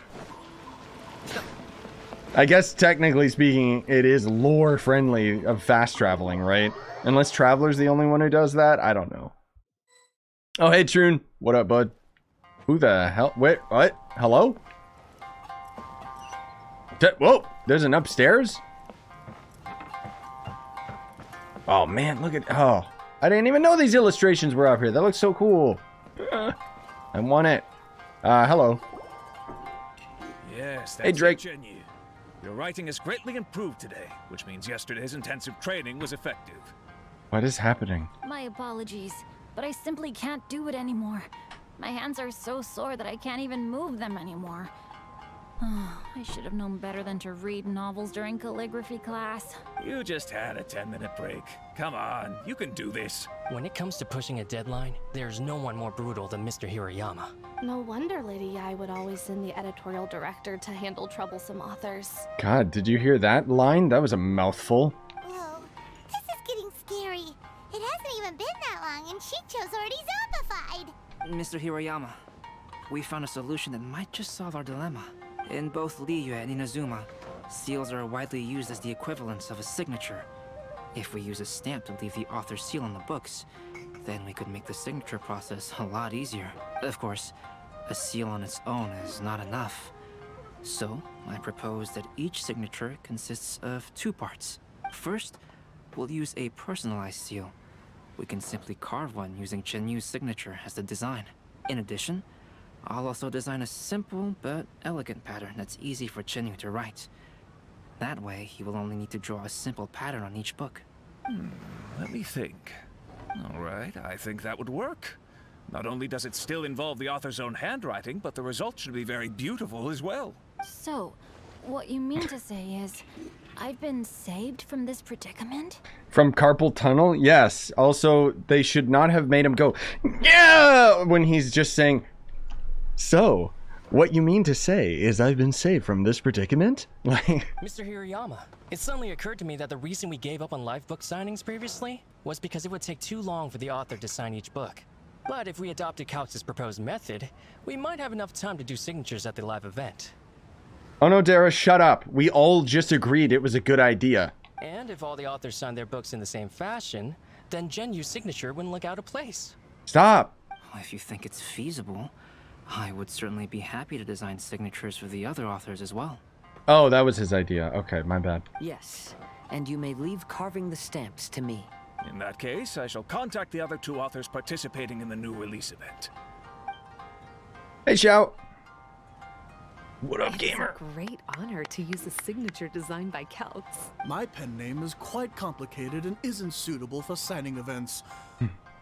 I guess technically speaking, it is lore friendly of fast traveling, right? Unless Traveler's the only one who does that? I don't know. Oh, hey, Troon. What up, bud? Who the hell? Wait, what? Hello? Whoa, there's an upstairs? Oh man, look at, oh. I didn't even know these illustrations were up here. That looks so cool. I want it. Hello. Yes, that's Hey, Drake. it, Genyu. Your writing has greatly improved today, which means yesterday's intensive training was effective. What is happening? My apologies, but I simply can't do it anymore. My hands are so sore that I can't even move them anymore. I should have known better than to read novels during calligraphy class. You just had a 10-minute break. Come on, you can do this. When it comes to pushing a deadline, there's no one more brutal than Mr. Hirayama. No wonder Lady Yai would always send the editorial director to handle troublesome authors. God, did you hear that line? That was a mouthful. Whoa, this is getting scary. It hasn't even been that long and Shicho's already zombified. Mr. Hirayama, we found a solution that might just solve our dilemma. In both Liyue and Inazuma, seals are widely used as the equivalents of a signature. If we use a stamp to leave the author's seal on the books, then we could make the signature process a lot easier. Of course, a seal on its own is not enough. So, I propose that each signature consists of 2 parts. First, we'll use a personalized seal. We can simply carve one using Chenyu's signature as the design. In addition, I'll also design a simple but elegant pattern that's easy for Chenyu to write. That way, he will only need to draw a simple pattern on each book. Let me think. All right, I think that would work. Not only does it still involve the author's own handwriting, but the result should be very beautiful as well. So, what you mean to say is, I've been saved from this predicament? From carpal tunnel? Yes. Also, they should not have made him go, yeah, when he's just saying, so, what you mean to say is I've been saved from this predicament? Like, Mr. Hirayama, it suddenly occurred to me that the reason we gave up on live book signings previously was because it would take too long for the author to sign each book. But if we adopted Calx's proposed method, we might have enough time to do signatures at the live event. oh no, Dara, shut up. We all just agreed it was a good idea. And if all the authors signed their books in the same fashion, then Genyu's signature wouldn't look out of place. Stop. If you think it's feasible, I would certainly be happy to design signatures for the other authors as well. Oh, that was his idea. Okay, my bad. Yes, and you may leave carving the stamps to me. In that case, I shall contact the other 2 authors participating in the new release event. Hey, Xiao. What up, gamer? It's a great honor to use a signature designed by Calx. My pen name is quite complicated and isn't suitable for signing events.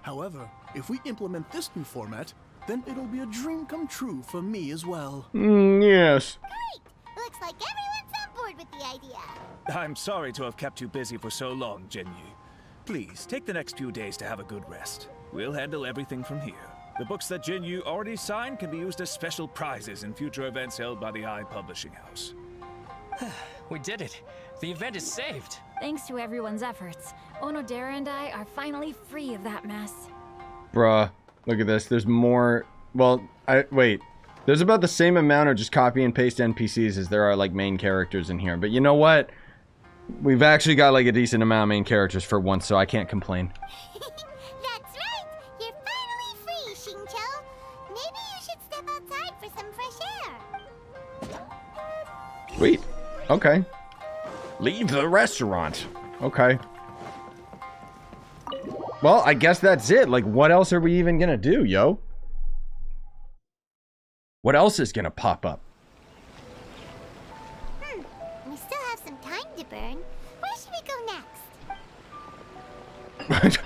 However, if we implement this new format, then it'll be a dream come true for me as well. Yes. Great! Looks like everyone's on board with the idea. I'm sorry to have kept you busy for so long, Genyu. Please, take the next few days to have a good rest. We'll handle everything from here. The books that Genyu already signed can be used as special prizes in future events held by the Eye Publishing House. We did it. The event is saved. Thanks to everyone's efforts, Onodera and I are finally free of that mess. Bruh, look at this. There's more. Well, wait. There's about the same amount of just copy and paste NPCs as there are like main characters in here. But you know what? We've actually got like a decent amount of main characters for once, so I can't complain. That's right! You're finally free, Xingqiu. Maybe you should step outside for some fresh air. Sweet. Okay. Leave the restaurant. Okay. Well, I guess that's it. Like, what else are we even gonna do, yo? What else is gonna pop up? We still have some time to burn. Where should we go next?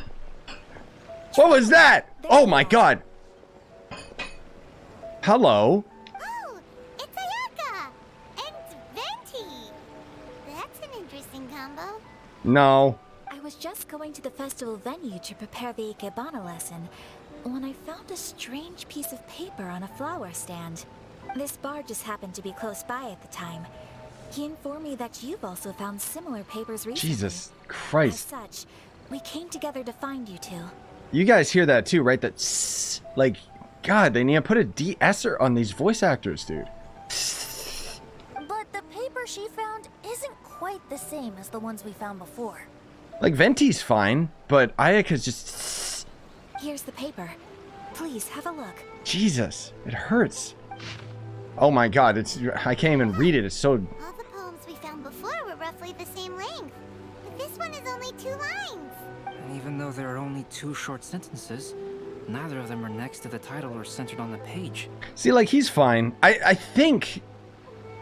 What was that? Oh my god. Hello. Oh, it's Ayaka and Venti. That's an interesting combo. No. I was just going to the festival venue to prepare the Ikebana lesson when I found a strange piece of paper on a flower stand. This bar just happened to be close by at the time. He informed me that you've also found similar papers recently. Jesus Christ. As such, we came together to find you two. You guys hear that too, right? That sss, like, God, they need to put a de-esser on these voice actors, dude. But the paper she found isn't quite the same as the ones we found before. Like, Venti's fine, but Ayaka's just... Here's the paper. Please, have a look. Jesus, it hurts. Oh my god, I can't even read it. It's so... All the poems we found before were roughly the same length. But this one is only 2 lines. And even though there are only 2 short sentences, neither of them are next to the title or centered on the page. See, like, he's fine. I think...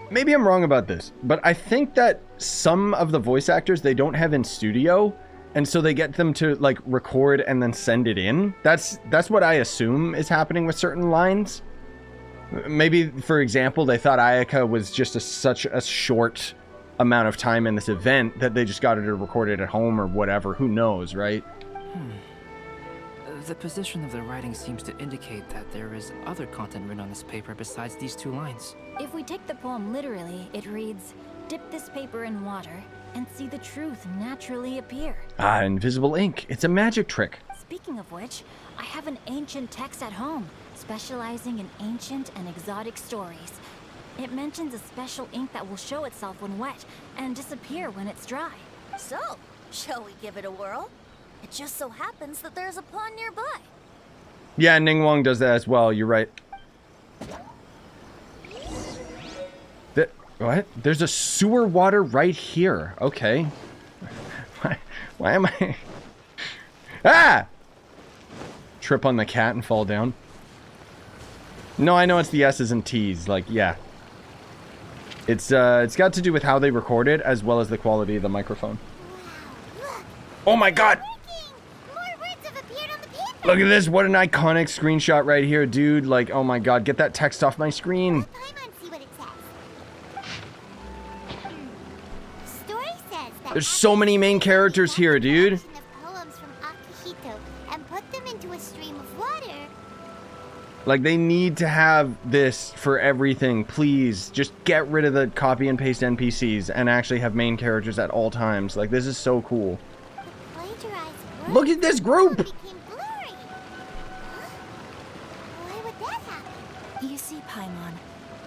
Maybe I'm wrong about this, but I think that some of the voice actors they don't have in studio, and so they get them to, like, record and then send it in. That's what I assume is happening with certain lines. Maybe, for example, they thought Ayaka was just such a short amount of time in this event that they just got her to record it at home or whatever. Who knows, right? The position of the writing seems to indicate that there is other content written on this paper besides these 2 lines. If we take the poem literally, it reads, "Dip this paper in water and see the truth naturally appear." Ah, invisible ink. It's a magic trick. Speaking of which, I have an ancient text at home, specializing in ancient and exotic stories. It mentions a special ink that will show itself when wet and disappear when it's dry. So, shall we give it a whirl? It just so happens that there's a pond nearby. Yeah, Ningguang does that as well. You're right. What? There's a sewer water right here. Okay. Why am I... Ah! Trip on the cat and fall down. No, I know it's the S's and T's. Like, yeah. It's got to do with how they record it as well as the quality of the microphone. Oh my god! Look at this, what an iconic screenshot right here, dude. Like, oh my god, get that text off my screen. There's so many main characters here, dude. Poems from Akihito and put them into a stream of water. Like, they need to have this for everything, please. Just get rid of the copy and paste NPCs and actually have main characters at all times. Like, this is so cool. Look at this group! You see, Paimon,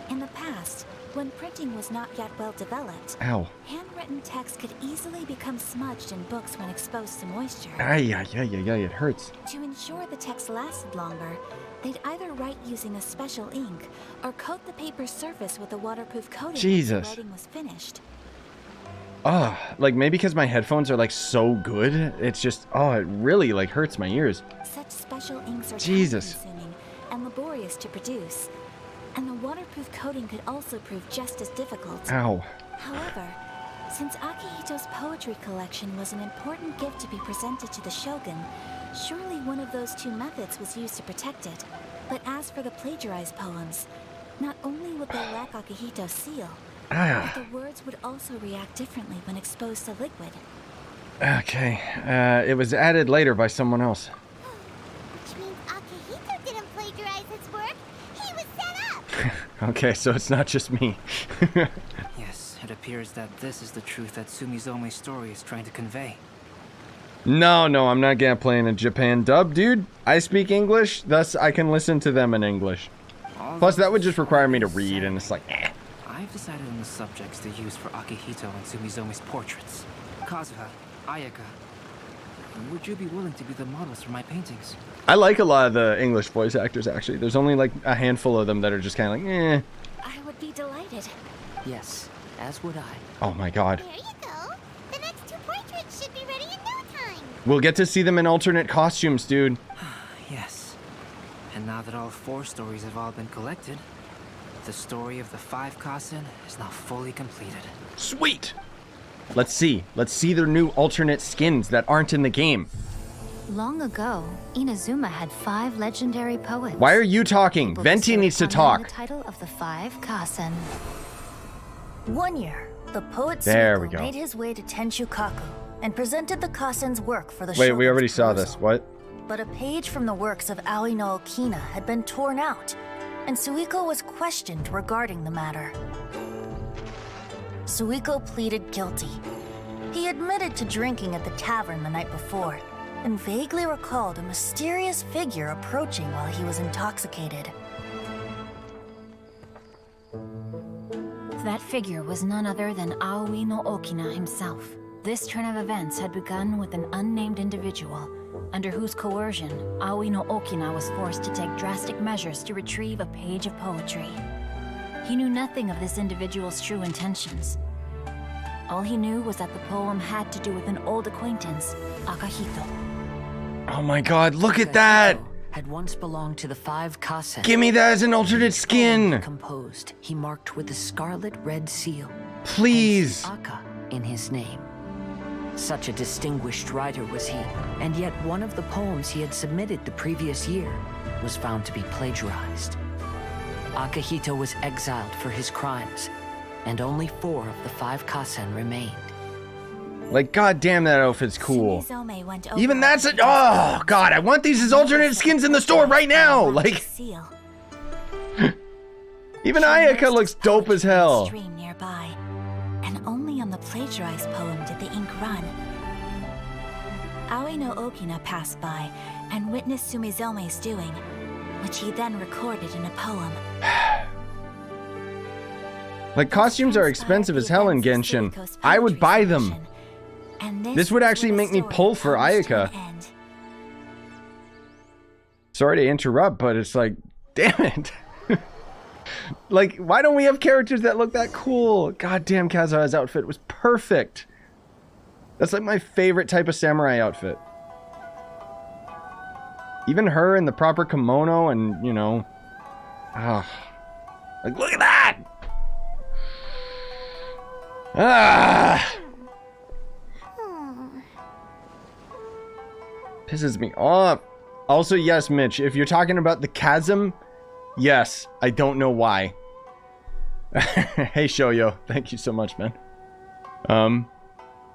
in the past, when printing was not yet well developed, handwritten text could easily become smudged in books when exposed to moisture. It hurts. To ensure the text lasted longer, they'd either write using a special ink or coat the paper's surface with a waterproof coating Jesus. once the writing was finished. Like, maybe because my headphones are, like, so good, it's just, it really, like, hurts my ears. Such special inks are Jesus. time-consuming and laborious to produce, and the waterproof coating could also prove just as difficult. Ow. However, since Akihito's poetry collection was an important gift to be presented to the Shogun, surely one of those 2 methods was used to protect it. But as for the plagiarized poems, not only would they lack Akihito's seal, but the words would also react differently when exposed to liquid. Okay, it was added later by someone else. Which means Akihito didn't plagiarize his work. He was set up. Okay, so it's not just me. Yes, it appears that this is the truth that Sumizome's story is trying to convey. No, I'm not gonna play in a Japan dub, dude. I speak English, thus I can listen to them in English. Plus, that would just require me to read, and it's like, eh. I've decided on the subjects to use for Akihito and Sumizome's portraits. Kazuha, Ayaka, would you be willing to be the models for my paintings? I like a lot of the English voice actors, actually. There's only, like, a handful of them that are just kind of like, eh. I would be delighted. Yes, as would I. Oh my god. There you go. The next 2 portraits should be ready in no time. We'll get to see them in alternate costumes, dude. Yes. And now that all 4 stories have all been collected, the story of the 5 Kasen is now fully completed. Sweet! Let's see their new alternate skins that aren't in the game. Long ago, Inazuma had 5 legendary poems. Why are you talking? Venti needs to talk. The title of the 5 Kasen. One year, the poet There we Suiko go. made his way to Tenshukaku and presented the Kasen's work for the Wait, we Shogun's already saw perusal. this. What? But a page from the works of Aoi no Okina had been torn out, and Suiko was questioned regarding the matter. Suiko pleaded guilty. He admitted to drinking at the tavern the night before, and vaguely recalled a mysterious figure approaching while he was intoxicated. That figure was none other than Aoi no Okina himself. This turn of events had begun with an unnamed individual, under whose coercion Aoi no Okina was forced to take drastic measures to retrieve a page of poetry. He knew nothing of this individual's true intentions. All he knew was that the poem had to do with an old acquaintance, Akahito. Oh my god, look at that! Had once belonged to the 5 Kasen. Give me that as an alternate skin! Composed, he marked with a scarlet red seal. Please! Aka in his name. Such a distinguished writer was he, and yet one of the poems he had submitted the previous year was found to be plagiarized. Akahito was exiled for his crimes, and only 4 of the 5 Kasen remained. Like, goddamn, that outfit's cool. Sumizome went over Even that's a— oh, God, I want these as alternate skins in the store right now! Like, even Ayaka looks dope as hell. Stream nearby, and only on the plagiarized poem did the ink run. Aoi no Okina passed by and witnessed Sumizome's doing, which he then recorded in a poem. Like, costumes are expensive as hell in Genshin. I would buy them. This would actually make me pull for Ayaka. Sorry to interrupt, but it's like, damn it. Like, why don't we have characters that look that cool? Goddamn, Kazuha's outfit was perfect. That's like my favorite type of samurai outfit. Even her in the proper kimono and, you know... ah, like, look at that! Ah! Pisses me off. Also, yes, Mitch, if you're talking about the chasm, yes, I don't know why. Hey, Shoyo, thank you so much, man.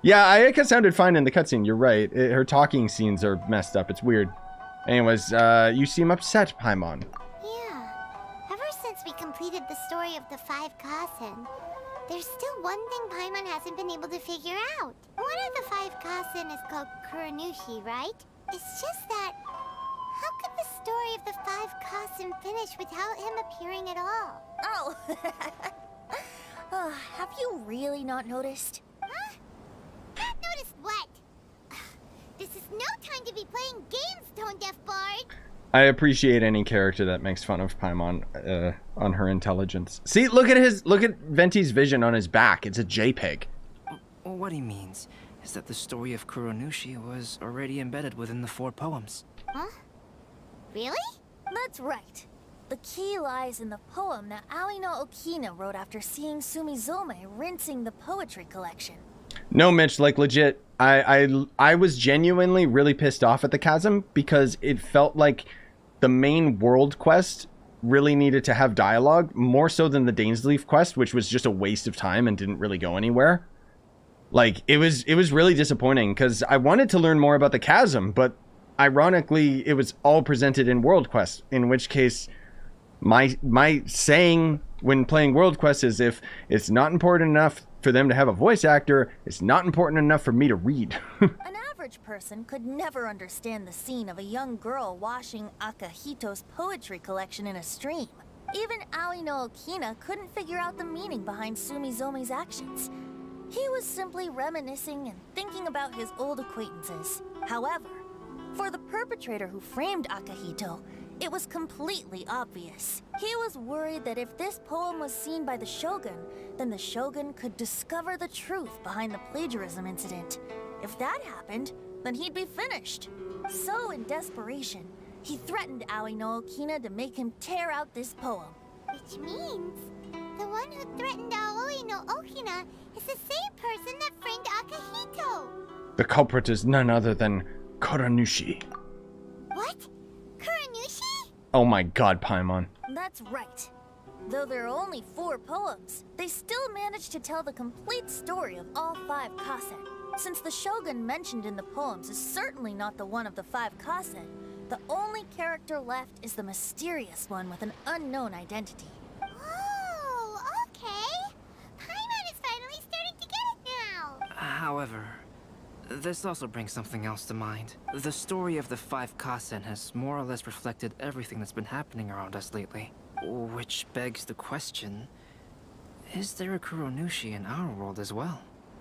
Yeah, Ayaka sounded fine in the cutscene, you're right. Her talking scenes are messed up, it's weird. Anyways, you seem upset, Paimon. Yeah, ever since we completed the story of the 5 Kasen, there's still one thing Paimon hasn't been able to figure out. One of the 5 Kasen is called Kuronushi, right? It's just that, how could the story of the 5 Kasen finish without him appearing at all? Oh. Have you really not noticed? Huh? Noticed what? This is no time to be playing games, Tone Deaf Bard. I appreciate any character that makes fun of Paimon on her intelligence. See, look at Venti's vision on his back. It's a JPEG. What he means is that the story of Kuronushi was already embedded within the 4 poems. Huh? Really? That's right. The key lies in the poem that Aoi no Okina wrote after seeing Sumizome rinsing the poetry collection. No, Mitch, like legit, I was genuinely really pissed off at the chasm because it felt like the main world quest really needed to have dialogue more so than the Dainsleif quest, which was just a waste of time and didn't really go anywhere. Like, it was really disappointing because I wanted to learn more about the chasm, but ironically, it was all presented in World Quest, in which case my saying when playing World Quest is if it's not important enough for them to have a voice actor, it's not important enough for me to read. An average person could never understand the scene of a young girl washing Akahito's poetry collection in a stream. Even Aoi no Okina couldn't figure out the meaning behind Sumizome's actions. He was simply reminiscing and thinking about his old acquaintances. However, for the perpetrator who framed Akahito, it was completely obvious. He was worried that if this poem was seen by the Shogun, then the Shogun could discover the truth behind the plagiarism incident. If that happened, then he'd be finished. So in desperation, he threatened Aoi no Okina to make him tear out this poem. Which means the one who threatened Aoi no Okina is the same person that framed Akahito. The culprit is none other than Kuronushi. What? Kuronushi? Oh my god, Paimon. That's right. Though there are only 4 poems, they still managed to tell the complete story of all 5 Kasen. Since the Shogun mentioned in the poems is certainly not the one of the 5 Kasen, the only character left is the mysterious one with an unknown identity. Oh, okay. Paimon is finally starting to get it now. However, this also brings something else to mind. The story of the 5 Kasen has more or less reflected everything that's been happening around us lately. Which begs the question, is there a Kuronushi in our world as well?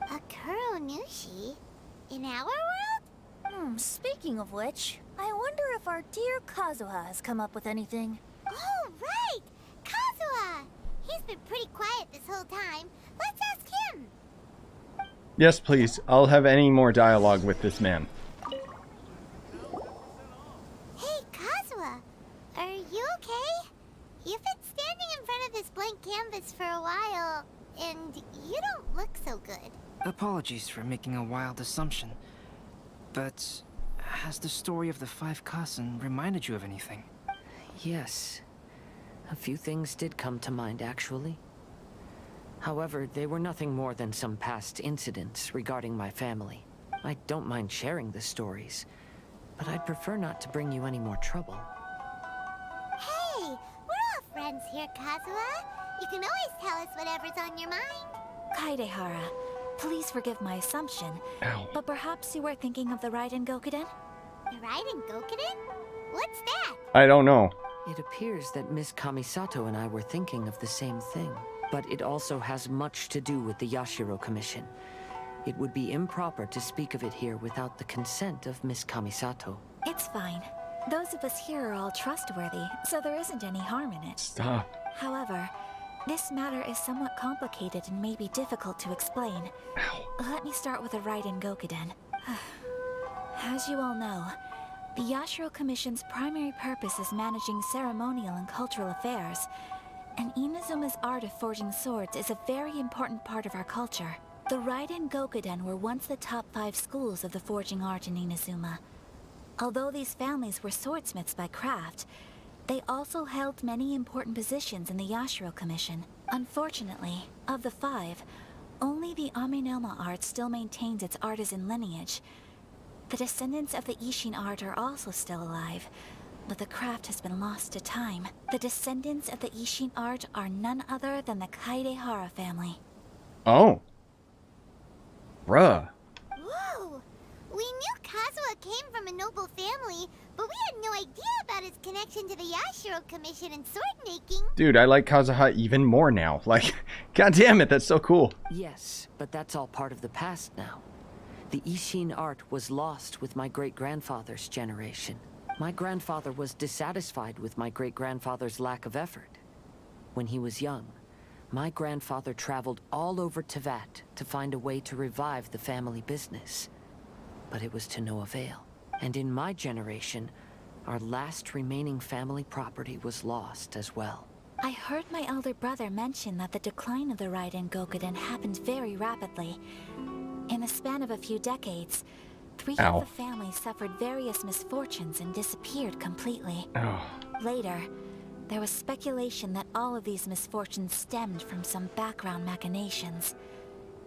A Kuronushi? In our world? Speaking of which, I wonder if our dear Kazuha has come up with anything. Oh, right! Kazuha! He's been pretty quiet this whole time. Let's ask him. Yes, please. I'll have any more dialogue with this man. Hey, Kazuha. Are you okay? You've been standing in front of this blank canvas for a while, and you don't look so good. Apologies for making a wild assumption. But has the story of the 5 Kasen reminded you of anything? Yes. A few things did come to mind, actually. However, they were nothing more than some past incidents regarding my family. I don't mind sharing the stories, but I'd prefer not to bring you any more trouble. Hey, we're all friends here, Kazuha. You can always tell us whatever's on your mind. Kaidehara, please forgive my assumption, but perhaps you were thinking of the Raiden Gokuden? The Raiden Gokuden? What's that? I don't know. It appears that Miss Kamisato and I were thinking of the same thing, but it also has much to do with the Yashiro Commission. It would be improper to speak of it here without the consent of Miss Kamisato. It's fine. Those of us here are all trustworthy, so there isn't any harm in it. Stop. However, this matter is somewhat complicated and may be difficult to explain. Let me start with the Raiden Gokuden. As you all know, the Yashiro Commission's primary purpose is managing ceremonial and cultural affairs, and Inazuma's art of forging swords is a very important part of our culture. The Raiden Gokuden were once the top 5 schools of the forging art in Inazuma. Although these families were swordsmiths by craft, they also held many important positions in the Yashiro Commission. Unfortunately, of the 5, only the Amenoma art still maintains its artisan lineage. The descendants of the Ishin art are also still alive, but the craft has been lost to time. The descendants of the Ishin art are none other than the Kaidehara family. Oh. Bruh. Whoa! We knew Kazuha came from a noble family, but we had no idea about his connection to the Yashiro Commission and sword making. Dude, I like Kazuha even more now. Like, god damn it, that's so cool. Yes, but that's all part of the past now. The Ishin art was lost with my great-grandfather's generation. My grandfather was dissatisfied with my great-grandfather's lack of effort. When he was young, my grandfather traveled all over Teyvat to find a way to revive the family business. But it was to no avail. And in my generation, our last remaining family property was lost as well. I heard my elder brother mention that the decline of the Raiden Gokuden happened very rapidly. In the span of a few decades, 3 of the families suffered various misfortunes and disappeared completely. Later, there was speculation that all of these misfortunes stemmed from some background machinations.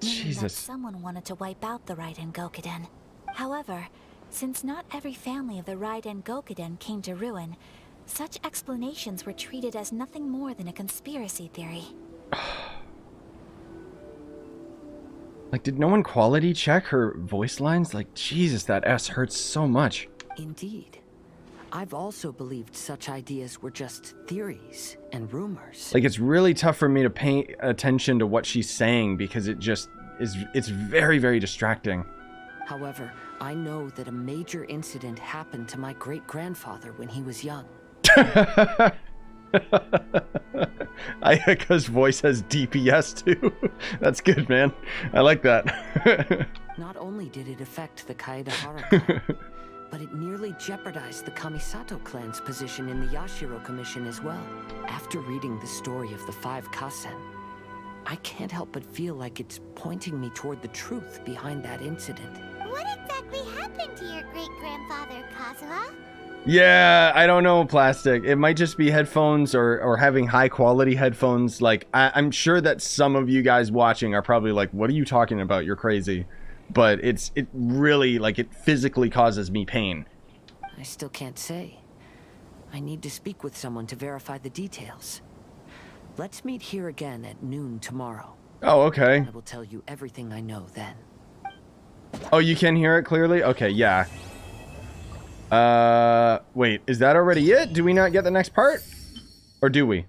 Meaning that someone wanted to wipe out the Raiden Gokuden. However, since not every family of the Raiden Gokuden came to ruin, such explanations were treated as nothing more than a conspiracy theory. Like, did no one quality check her voice lines? Like, Jesus, that S hurts so much. Indeed. I've also believed such ideas were just theories and rumors. Like, it's really tough for me to pay attention to what she's saying because it just is, it's very, very distracting. However, I know that a major incident happened to my great-grandfather when he was young. Ayaka's voice has DPS too. That's good, man. I like that. Not only did it affect the Kaedehara clan, but it nearly jeopardized the Kamisato clan's position in the Yashiro Commission as well. After reading the story of the 5 Kasen, I can't help but feel like it's pointing me toward the truth behind that incident. What exactly happened to your great-grandfather, Kazuha? Yeah, I don't know, Plastic. It might just be headphones or having high-quality headphones. Like, I'm sure that some of you guys watching are probably like, what are you talking about? You're crazy. But it really, like, it physically causes me pain. I still can't say. I need to speak with someone to verify the details. Let's meet here again at noon tomorrow. Oh, okay. I will tell you everything I know then. Oh, you can hear it clearly? Okay, yeah. Wait, is that already it? Do we not get the next part? Or do we?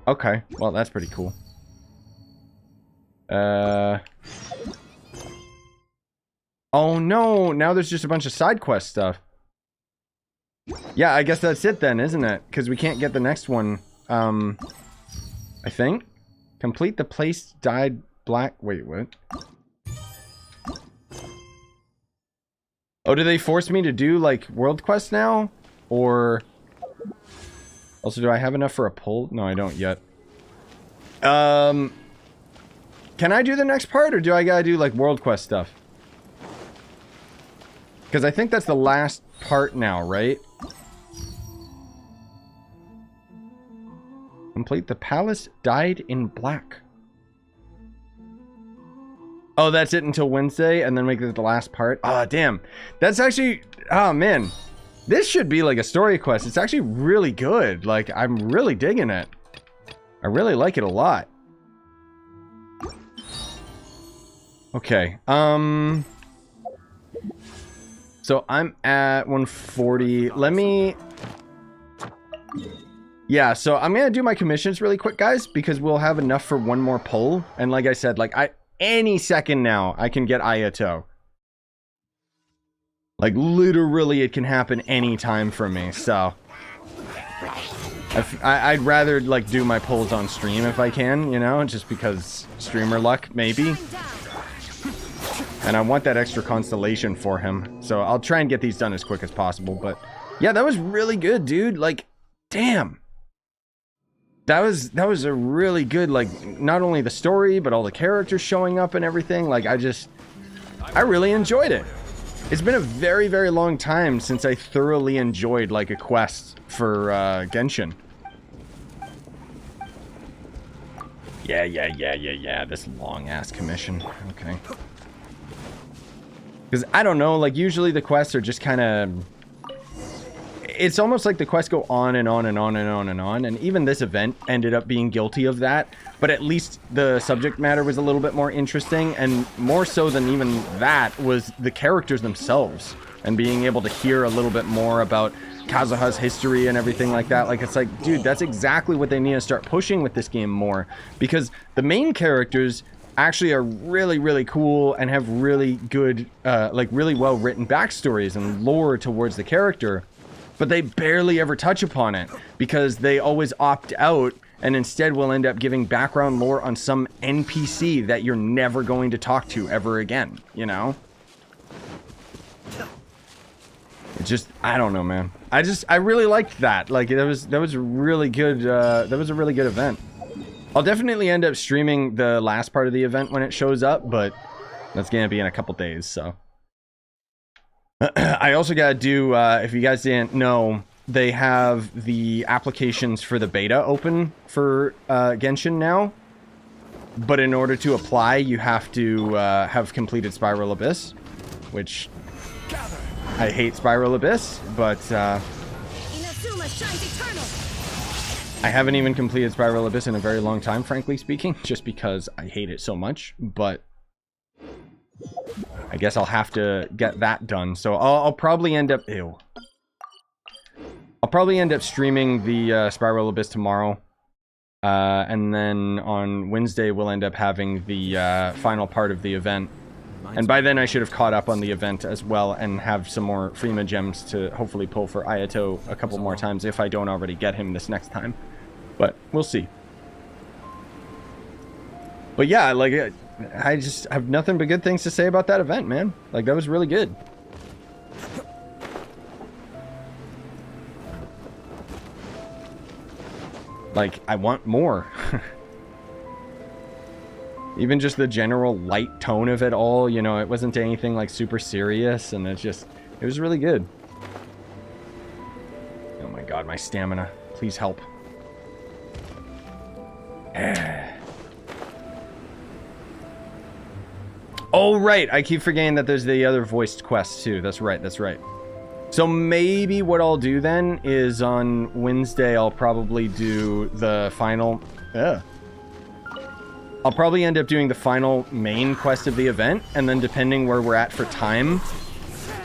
Okay, well, that's pretty cool. Oh no, now there's just a bunch of side quest stuff. Yeah, I guess that's it then, isn't it? Because we can't get the next one. I think. Complete the place dyed black. Wait, what? Oh, do they force me to do, like, world quests now? Or... Also, do I have enough for a pull? No, I don't yet. Can I do the next part, or do I gotta do, like, world quest stuff? Because I think that's the last part now, right? Complete the palace dyed in black. Oh, that's it until Wednesday, and then make it the last part? Ah, damn. That's actually... Oh, man. This should be like a story quest. It's actually really good. Like, I'm really digging it. I really like it a lot. Okay. So I'm at 140. Let me... Yeah, so I'm gonna do my commissions really quick, guys, because we'll have enough for one more pull. And like I said, like, any second now, I can get Ayato. Like, literally, it can happen anytime for me, so... I'd rather, like, do my pulls on stream if I can, you know? Just because streamer luck, maybe. And I want that extra constellation for him. So I'll try and get these done as quick as possible, but... Yeah, that was really good, dude. Like, damn. That was a really good, like, not only the story, but all the characters showing up and everything. Like, I really enjoyed it. It's been a very, very long time since I thoroughly enjoyed, like, a quest for, Genshin. Yeah. This long-ass commission. Okay. Because, I don't know, like, usually the quests are just kind of... It's almost like the quests go on and on and on and on and on, and even this event ended up being guilty of that, but at least the subject matter was a little bit more interesting, and more so than even that was the characters themselves, and being able to hear a little bit more about Kazuha's history and everything like that. Like, it's like, dude, that's exactly what they need to start pushing with this game more, because the main characters actually are really, really cool and have really good, like, really well written backstories and lore towards the character. But they barely ever touch upon it because they always opt out and instead will end up giving background lore on some NPC that you're never going to talk to ever again, you know? It just, I don't know, man. I really liked that. Like, that was a really good, that was a really good event. I'll definitely end up streaming the last part of the event when it shows up, but that's gonna be in a couple days, so. I also gotta do, if you guys didn't know, they have the applications for the beta open for Genshin now. But in order to apply, you have to have completed Spiral Abyss, which I hate Spiral Abyss, but Inazuma shines eternal. I haven't even completed Spiral Abyss in a very long time, frankly speaking, just because I hate it so much, but I guess I'll have to get that done. So I'll probably end up... Ew. I'll probably end up streaming the Spiral Abyss tomorrow. And then on Wednesday, we'll end up having the final part of the event. And by then, I should have caught up on the event as well and have some more Frima gems to hopefully pull for Ayato a couple more times if I don't already get him this next time. But we'll see. But yeah, like... I just have nothing but good things to say about that event, man. Like, that was really good. Like, I want more. Even just the general light tone of it all, you know, it wasn't anything, like, super serious, and it was really good. Oh my god, my stamina. Please help. Oh, right. I keep forgetting that there's the other voiced quests, too. That's right. That's right. So maybe what I'll do then is on Wednesday, I'll probably do the final... I'll probably end up doing the final main quest of the event. And then depending where we're at for time,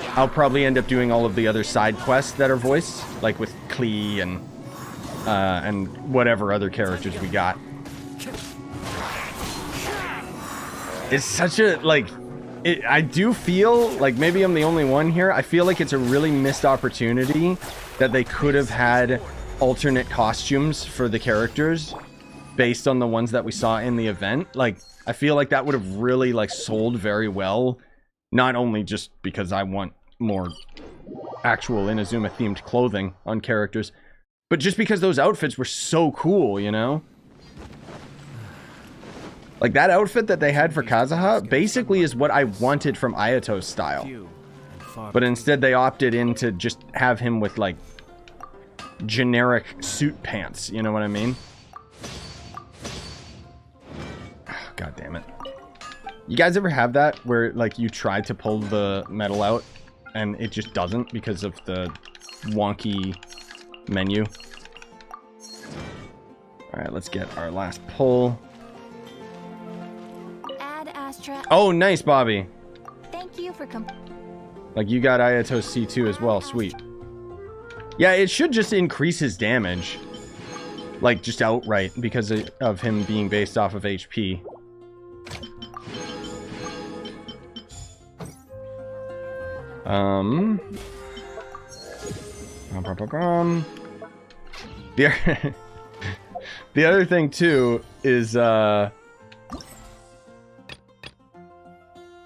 I'll probably end up doing all of the other side quests that are voiced. Like with Klee and whatever other characters we got. It's such a, like, I do feel like maybe I'm the only one here. I feel like it's a really missed opportunity that they could have had alternate costumes for the characters based on the ones that we saw in the event. Like, I feel like that would have really, like, sold very well. Not only just because I want more actual Inazuma themed clothing on characters, but just because those outfits were so cool, you know? Like, that outfit that they had for Kazuha basically is what I wanted from Ayato's style. But instead they opted in to just have him with, like, generic suit pants, you know what I mean? God damn it. You guys ever have that where, like, you try to pull the medal out and it just doesn't because of the wonky menu? Alright, let's get our last pull. Oh, nice, Bobby. Thank you for like, you got Ayato's C2 as well. Sweet. Yeah, it should just increase his damage. Like, just outright because of him being based off of HP. The other thing, too, is, oh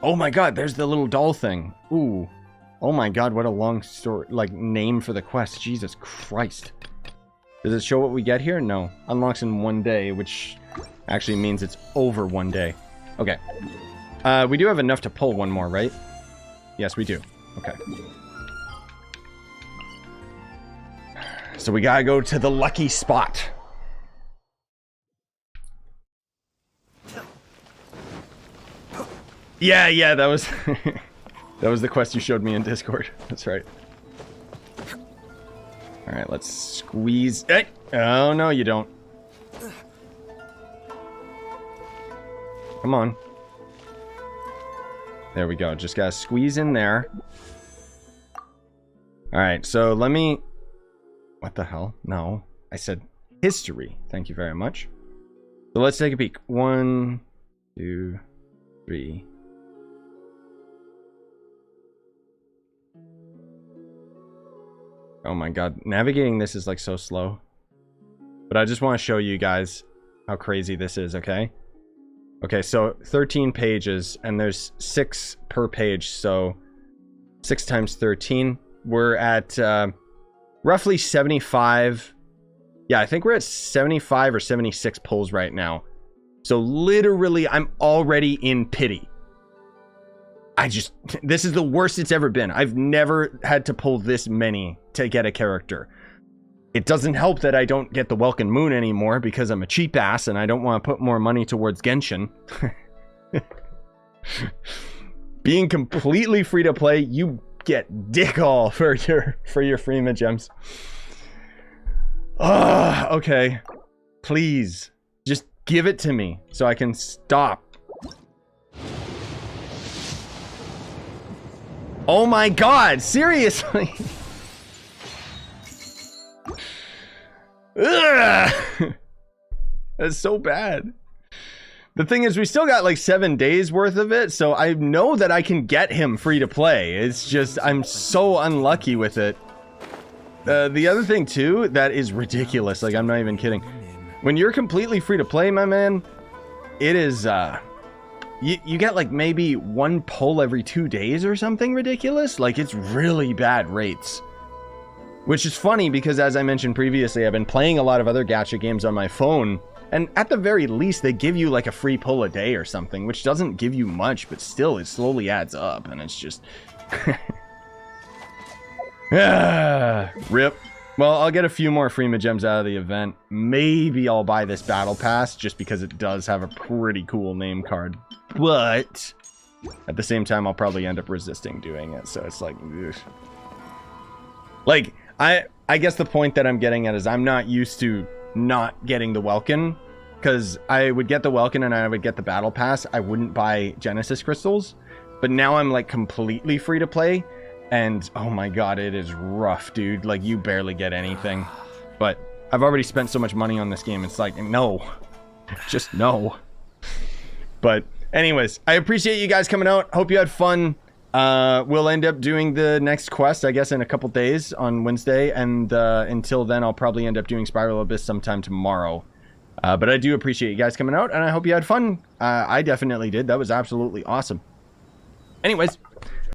my god, there's the little doll thing. Ooh. Oh my god, what a long story, like, name for the quest. Jesus Christ. Does it show what we get here? No. Unlocks in 1 day, which actually means it's over 1 day. Okay. We do have enough to pull one more, right? Yes, we do. Okay. So we gotta go to the lucky spot. Yeah, that was that was the quest you showed me in Discord. That's right. All right, let's squeeze. Hey! Oh no, you don't. Come on. There we go. Just gotta squeeze in there. All right, so let me. What the hell? No, I said history. Thank you very much. So let's take a peek. 1, 2, 3. Oh my god, navigating this is like so slow. But I just want to show you guys how crazy this is, okay? Okay, so 13 pages, and there's 6 per page, so 6 times 13. We're at roughly 75. Yeah, I think we're at 75 or 76 pulls right now. So literally, I'm already in pity. This is the worst it's ever been. I've never had to pull this many to get a character. It doesn't help that I don't get the Welkin Moon anymore because I'm a cheap ass and I don't want to put more money towards Genshin. Being completely free to play, you get dick all for your free gems. Okay. Please, just give it to me so I can stop. Oh my god, seriously? Ugh. That's so bad. The thing is, we still got like 7 days worth of it, so I know that I can get him free to play. It's just, I'm so unlucky with it. The other thing too, that is ridiculous, like I'm not even kidding. When you're completely free to play, my man, it is, you get like maybe 1 pull every 2 days or something ridiculous. Like, it's really bad rates. Which is funny because, as I mentioned previously, I've been playing a lot of other gacha games on my phone, and at the very least, they give you like a free pull a day or something, which doesn't give you much, but still, it slowly adds up, and it's just... Rip. Well, I'll get a few more free gems out of the event. Maybe I'll buy this battle pass, just because it does have a pretty cool name card. But at the same time, I'll probably end up resisting doing it, so it's like... Ugh. Like, I guess the point that I'm getting at is I'm not used to not getting the Welkin, because I would get the Welkin and I would get the battle pass. I wouldn't buy Genesis crystals, but now I'm like completely free to play, and oh my god, it is rough, dude. Like, you barely get anything. But I've already spent so much money on this game, it's like, no. Just no. But Anyways, I appreciate you guys coming out. Hope you had fun. We'll end up doing the next quest, I guess, in a couple days on Wednesday. And until then, I'll probably end up doing Spiral Abyss sometime tomorrow. But I do appreciate you guys coming out, and I hope you had fun. I definitely did. That was absolutely awesome. Anyways,